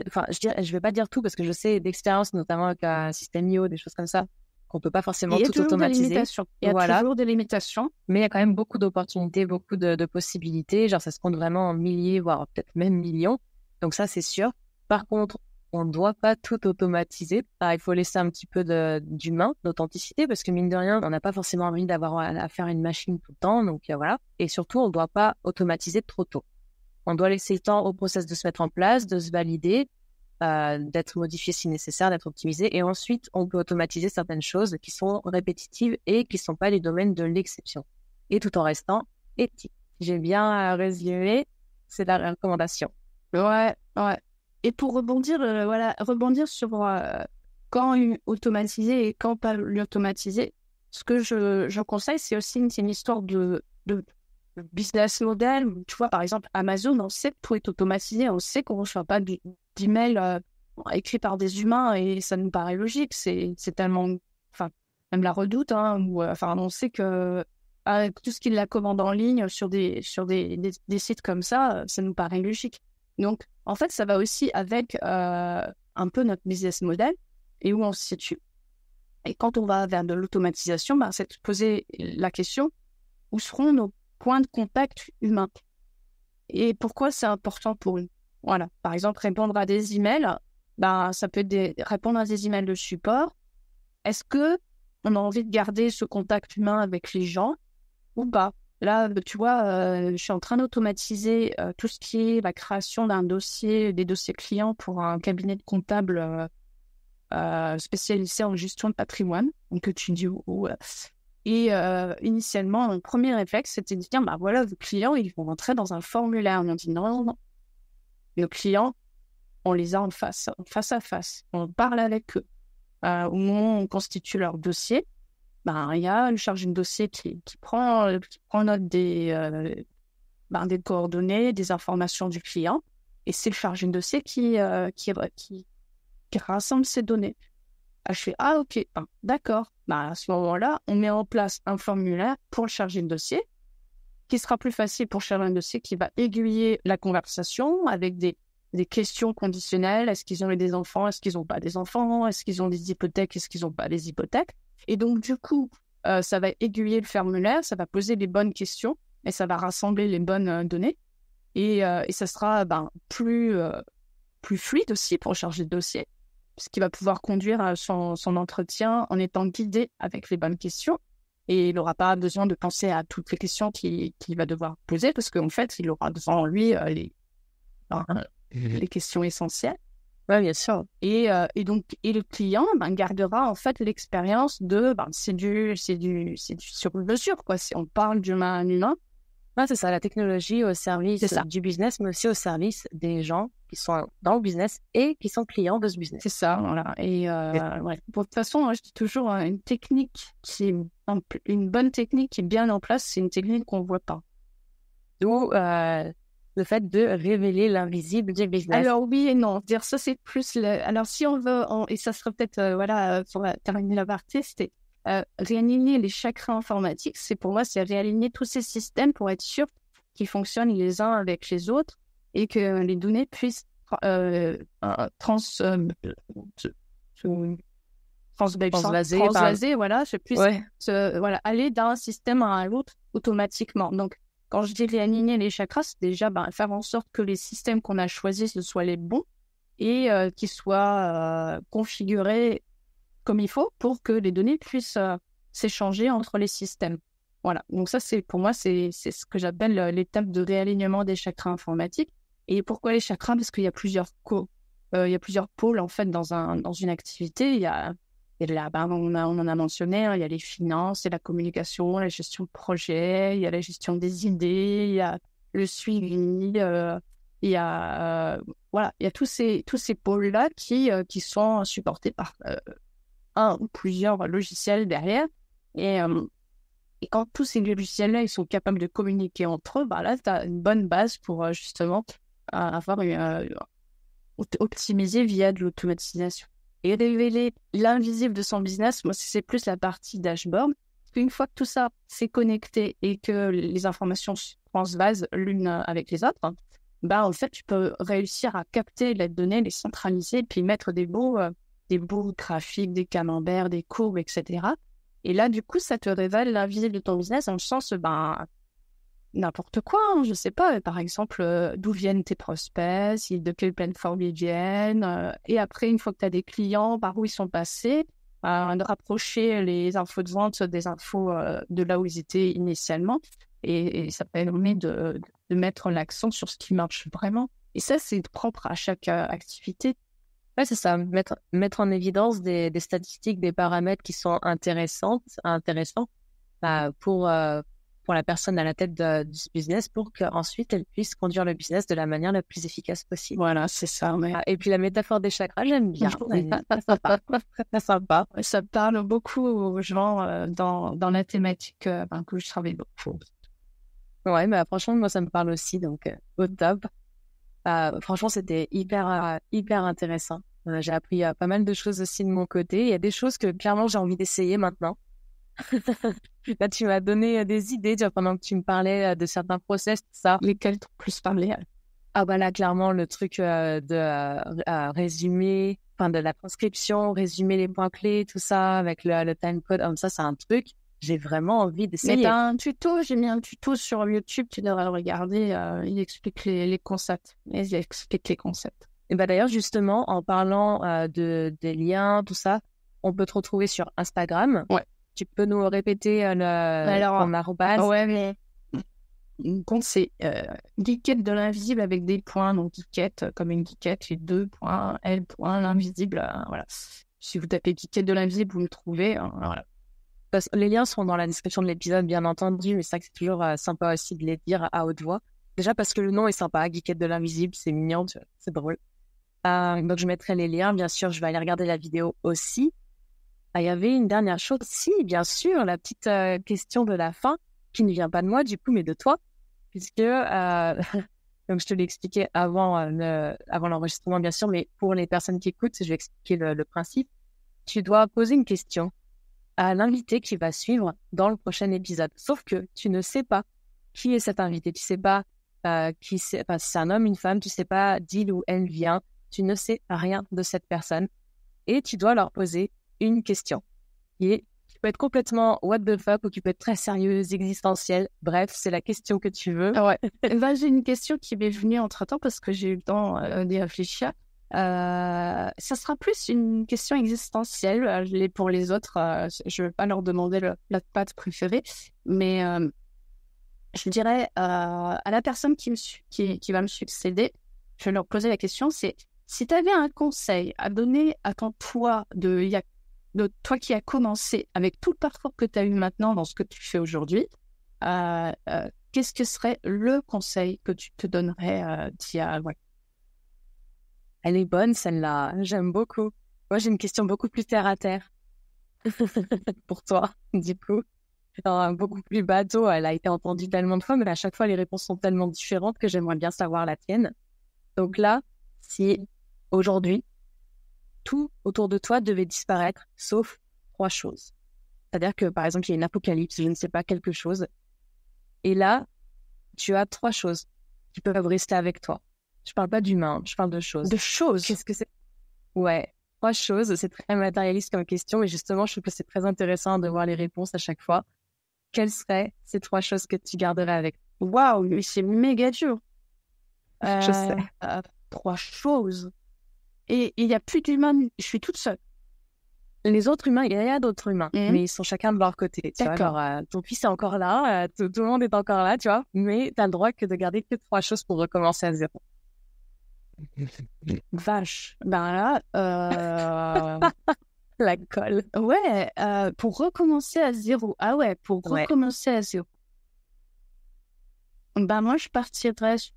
Enfin, je vais pas dire tout parce que je sais d'expérience, notamment avec un système IO, des choses comme ça, qu'on peut pas forcément tout automatiser. Il y a toujours des limitations. Mais il y a quand même beaucoup d'opportunités, beaucoup de possibilités. Genre, ça se compte vraiment en milliers, voire peut-être même millions. Donc ça, c'est sûr. Par contre, on ne doit pas tout automatiser. Il faut laisser un petit peu d'humain, d'authenticité, parce que mine de rien, on n'a pas forcément envie d'avoir à faire une machine tout le temps. Donc voilà. Et surtout, on ne doit pas automatiser trop tôt. On doit laisser le temps au process de se mettre en place, de se valider, d'être modifié si nécessaire, d'être optimisé. Et ensuite, on peut automatiser certaines choses qui sont répétitives et qui ne sont pas les domaines de l'exception. Et tout en restant éthique. J'ai bien résumé, c'est la recommandation. Ouais. Et pour rebondir sur quand automatiser et quand pas l'automatiser, ce que je conseille, c'est une histoire de business model. Tu vois, par exemple, Amazon, on sait que tout est automatisé, on sait qu'on ne reçoit pas d'emails écrits par des humains et ça nous paraît logique. C'est tellement, même la Redoute, on sait que tout ce qui la commande en ligne sur des sites comme ça nous paraît logique. Donc, en fait, ça va aussi avec un peu notre business model et où on se situe. Et quand on va vers de l'automatisation, c'est de poser la question, où seront nos points de contact humains? Et pourquoi c'est important pour nous? Voilà. Par exemple, répondre à des emails, ça peut être répondre à des emails de support. Est-ce qu'on a envie de garder ce contact humain avec les gens ou pas? Là, tu vois, je suis en train d'automatiser tout ce qui est la création des dossiers clients pour un cabinet de comptables spécialisé en gestion de patrimoine. Donc, tu dis Et initialement, mon premier réflexe, c'était de dire, voilà, vos clients, ils vont rentrer dans un formulaire. On dit non. Nos clients, on les a en face à face. On parle avec eux. Au moment où on constitue leur dossier, il y a une chargée de dossier qui prend note des coordonnées, des informations du client, et c'est le chargé de dossier qui rassemble ces données. Je fais ok, d'accord. À ce moment-là, on met en place un formulaire pour le chargé de dossier, qui sera plus facile pour le chargé de dossier, qui va aiguiller la conversation avec des questions conditionnelles. Est-ce qu'ils ont eu des enfants? Est-ce qu'ils n'ont pas des enfants? Est-ce qu'ils ont des hypothèques? Est-ce qu'ils n'ont pas des hypothèques? Et donc, du coup, ça va aiguiller le formulaire, ça va poser les bonnes questions et ça va rassembler les bonnes données. Et ça sera plus fluide aussi pour le chargé de dossier, puisqu'il va pouvoir conduire son entretien en étant guidé avec les bonnes questions. Et il n'aura pas besoin de penser à toutes les questions qu'il va devoir poser, parce qu'en fait, il aura devant lui les questions essentielles. Oui, bien sûr. Et le client gardera en fait l'expérience de c'est du sur mesure, quoi. On parle d'humain à humain. C'est ça, la technologie au service du business, mais aussi au service des gens qui sont dans le business et qui sont clients de ce business. C'est ça, voilà. Et de toute façon, je dis toujours, une bonne technique qui est bien en place, c'est une technique qu'on ne voit pas. D'où le fait de révéler l'invisible du business. Alors oui et non, dire ça c'est plus alors si on veut et ça serait peut-être pour terminer la partie, c'était réaligner les chakras informatiques. Pour moi c'est réaligner tous ces systèmes pour être sûr qu'ils fonctionnent les uns avec les autres et que les données puissent transvaser, voilà, je puisse Ouais. aller d'un système à l'autre automatiquement. Donc, quand je dis réaligner les chakras, c'est déjà faire en sorte que les systèmes qu'on a choisis, ce soient les bons et qu'ils soient configurés comme il faut pour que les données puissent s'échanger entre les systèmes. Voilà. Donc ça, pour moi, c'est ce que j'appelle l'étape de réalignement des chakras informatiques. Et pourquoi les chakras? Parce qu'il y a plusieurs pôles en fait dans une activité. On en a mentionné, hein, il y a les finances, il y a la communication, la gestion de projet, il y a la gestion des idées, il y a le suivi, il y a tous ces pôles-là qui sont supportés par un ou plusieurs logiciels derrière. Et quand tous ces logiciels-là ils sont capables de communiquer entre eux, là, tu as une bonne base pour justement optimiser via de l'automatisation. Et révéler l'invisible de son business, moi, c'est plus la partie dashboard. Parce qu'une fois que tout ça s'est connecté et que les informations se transvasent l'une avec les autres, en fait, tu peux réussir à capter les données, les centraliser, puis mettre des beaux graphiques, des camemberts, des courbes, etc. Et là, du coup, ça te révèle l'invisible de ton business dans le sens, n'importe quoi, hein, je sais pas, par exemple, d'où viennent tes prospects, de quelle plateforme ils viennent, et après, une fois que tu as des clients, par où ils sont passés, de rapprocher les infos de vente des infos de là où ils étaient initialement, et ça permet de mettre l'accent sur ce qui marche vraiment. Et ça, c'est propre à chaque activité. Ouais, c'est ça. Mettre en évidence des statistiques, des paramètres qui sont intéressants pour la personne à la tête du business pour qu'ensuite elle puisse conduire le business de la manière la plus efficace possible. Voilà, c'est ça. Mais... Et puis la métaphore des chakras, j'aime bien. Très sympa. Très sympa. Ça parle beaucoup aux gens dans la thématique que je travaille beaucoup. Ouais, mais franchement, moi, ça me parle aussi, donc au top. Franchement, c'était hyper intéressant. J'ai appris pas mal de choses aussi de mon côté. Il y a des choses que clairement j'ai envie d'essayer maintenant. Là, tu m'as donné des idées pendant que tu me parlais de certains process, tout ça. Lesquels t'ont plus parlé? Là, clairement, le truc de résumer, de la transcription, résumer les points clés, tout ça, avec le timecode. Ça, c'est un truc. J'ai vraiment envie d'essayer. Mais t'as un tuto, j'ai mis un tuto sur YouTube, tu devrais le regarder. Il explique les concepts. Il explique les concepts. Et d'ailleurs, justement, en parlant des liens, tout ça, on peut te retrouver sur Instagram. Ouais. Tu peux nous répéter ton arrobase? Ouais, mais mon compte, c'est geekette de l'invisible avec des points. Donc, geekette comme une geekette, et 2 points, L point, l'invisible. Voilà. Si vous tapez geekette de l'invisible, vous me trouvez. Voilà. Les liens seront dans la description de l'épisode, bien entendu, mais c'est vrai que c'est toujours sympa aussi de les dire à haute voix. Déjà parce que le nom est sympa, Geekette de l'invisible, c'est mignon, c'est drôle. Donc je mettrai les liens, bien sûr, je vais aller regarder la vidéo aussi. Il y avait une dernière chose, si, bien sûr, la petite question de la fin, qui ne vient pas de moi du coup, mais de toi, puisque, comme je te l'ai expliqué avant l'enregistrement, bien sûr, mais pour les personnes qui écoutent, je vais expliquer le principe. Tu dois poser une question à l'invité qui va suivre dans le prochain épisode. Sauf que tu ne sais pas qui est cet invité. Tu sais pas si c'est un homme, une femme. Tu sais pas d'il ou elle vient. Tu ne sais rien de cette personne. Et tu dois leur poser une question qui peut être complètement what the fuck ou qui peut être très sérieuse, existentielle. Bref, c'est la question que tu veux. Ouais. J'ai une question qui m'est venue entre-temps parce que j'ai eu le temps d'y réfléchir. Ça sera plus une question existentielle. Pour les autres, je ne vais pas leur demander la pâte préférée, mais je dirais à la personne qui va me succéder, je vais leur poser la question, c'est si tu avais un conseil à donner à ton toi de toi qui a commencé avec tout le parcours que tu as eu maintenant dans ce que tu fais aujourd'hui, qu'est-ce que serait le conseil que tu te donnerais ouais. Elle est bonne, celle-là. J'aime beaucoup. Moi, j'ai une question beaucoup plus terre à terre. Pour toi, du coup. Beaucoup plus bateau. Elle a été entendue tellement de fois, mais à chaque fois, les réponses sont tellement différentes que j'aimerais bien savoir la tienne. Donc là, si aujourd'hui, tout autour de toi devait disparaître, sauf 3 choses. C'est-à-dire que, par exemple, il y a une apocalypse, je ne sais pas, quelque chose. Et là, tu as 3 choses qui peuvent rester avec toi. Je parle pas d'humains, je parle de choses. De choses? Qu'est-ce que c'est? Ouais. 3 choses. C'est très matérialiste comme question, mais justement, je trouve que c'est très intéressant de voir les réponses à chaque fois. Quelles seraient ces 3 choses que tu garderais avec toi? Waouh, mais c'est méga dur. Je sais. 3 choses. Et il n'y a plus d'humains, je suis toute seule. Les autres humains, il y a d'autres humains, mais ils sont chacun de leur côté. Tu vois, D'accord. genre, ton fils est encore là, tout le monde est encore là, tu vois, mais t'as le droit que de garder que 3 choses pour recommencer à zéro. Vache. Ben là, La colle. ouais, pour recommencer à zéro. Ah ouais, pour Ouais. recommencer à zéro. Ben moi, je partirais sur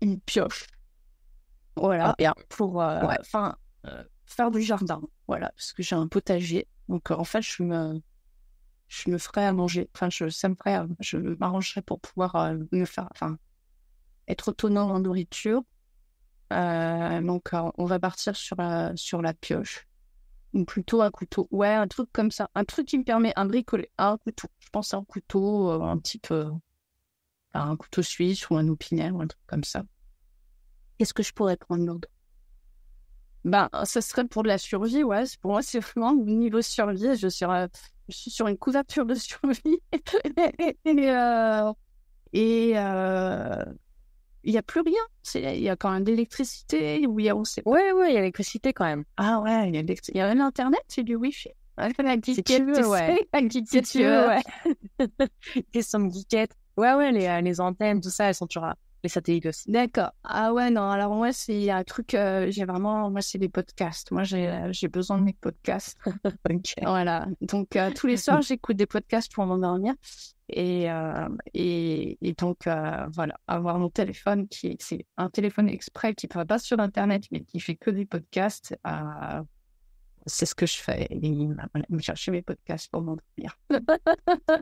une pioche. Voilà, Bien. pour Ouais. faire du jardin. Voilà, parce que j'ai un potager. Donc en fait, je me ferais à manger. Enfin, je m'arrangerais pour pouvoir être autonome en nourriture. Donc on va partir sur la pioche. Ou plutôt un couteau. Ouais, un truc comme ça. Un truc qui me permet un bricoler. Un couteau. Je pense à un couteau un petit peu... un couteau suisse ou un opinel ou un truc comme ça. Qu'est-ce que je pourrais prendre d'autre? Ben, ça serait pour de la survie, ouais. Pour moi, c'est vraiment au niveau survie. Je suis sur une couverture de survie. Et il n'y a plus rien. Il y a quand même de l'électricité. On sait pas. Ouais, il y a l'électricité quand même. Ah ouais, il y a l'internet, c'est du wifi. La Si tu veux, ouais. Si tu veux, ouais. Question de geekette. Ouais, les antennes, tout ça, elles sont toujours là. Les satellites aussi. D'accord. Ah ouais, non, alors moi, c'est un truc, moi, c'est des podcasts. Moi, j'ai besoin de mes podcasts. Ok. Voilà. Donc, tous les soirs, j'écoute des podcasts pour m'endormir. Et donc, voilà, avoir mon téléphone c'est un téléphone exprès qui ne va pas sur Internet, mais qui fait que des podcasts. C'est ce que je fais. Et voilà, me chercher mes podcasts pour m'endormir.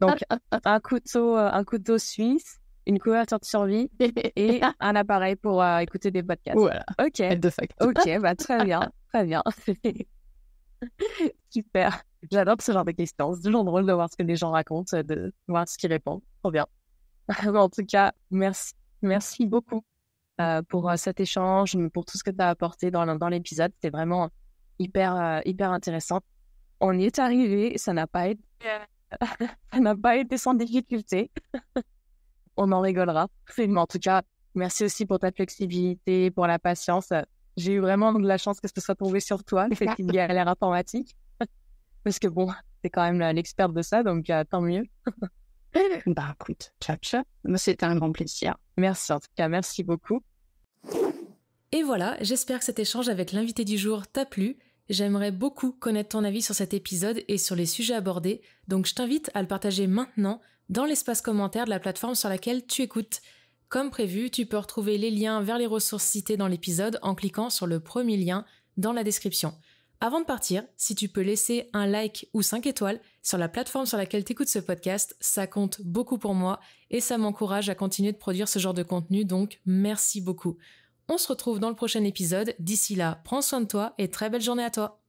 Donc, un couteau suisse, une couverture de survie et un appareil pour écouter des podcasts. Voilà. Ok. De facto. Ok, bah très bien, très bien. Super. J'adore ce genre de questions. C'est toujours drôle de voir ce que les gens racontent, de voir ce qu'ils répondent. Trop bien. En tout cas, merci beaucoup pour cet échange, pour tout ce que tu as apporté dans l'épisode. C'était vraiment hyper intéressant. On y est arrivé, ça n'a pas été sans difficulté. On en rigolera. Mais en tout cas, merci aussi pour ta flexibilité, pour la patience. J'ai eu vraiment de la chance que ce soit tombé sur toi, le fait qu'il y ait l'air informatique. Parce que bon, t'es quand même l'experte de ça, donc tant mieux. Bah écoute, ciao. C'était un grand plaisir. Merci en tout cas, merci beaucoup. Et voilà, j'espère que cet échange avec l'invité du jour t'a plu. J'aimerais beaucoup connaître ton avis sur cet épisode et sur les sujets abordés, donc je t'invite à le partager maintenant dans l'espace commentaire de la plateforme sur laquelle tu écoutes. Comme prévu, tu peux retrouver les liens vers les ressources citées dans l'épisode en cliquant sur le premier lien dans la description. Avant de partir, si tu peux laisser un like ou 5 étoiles sur la plateforme sur laquelle tu écoutes ce podcast, ça compte beaucoup pour moi et ça m'encourage à continuer de produire ce genre de contenu, donc merci beaucoup. On se retrouve dans le prochain épisode. D'ici là, prends soin de toi et très belle journée à toi.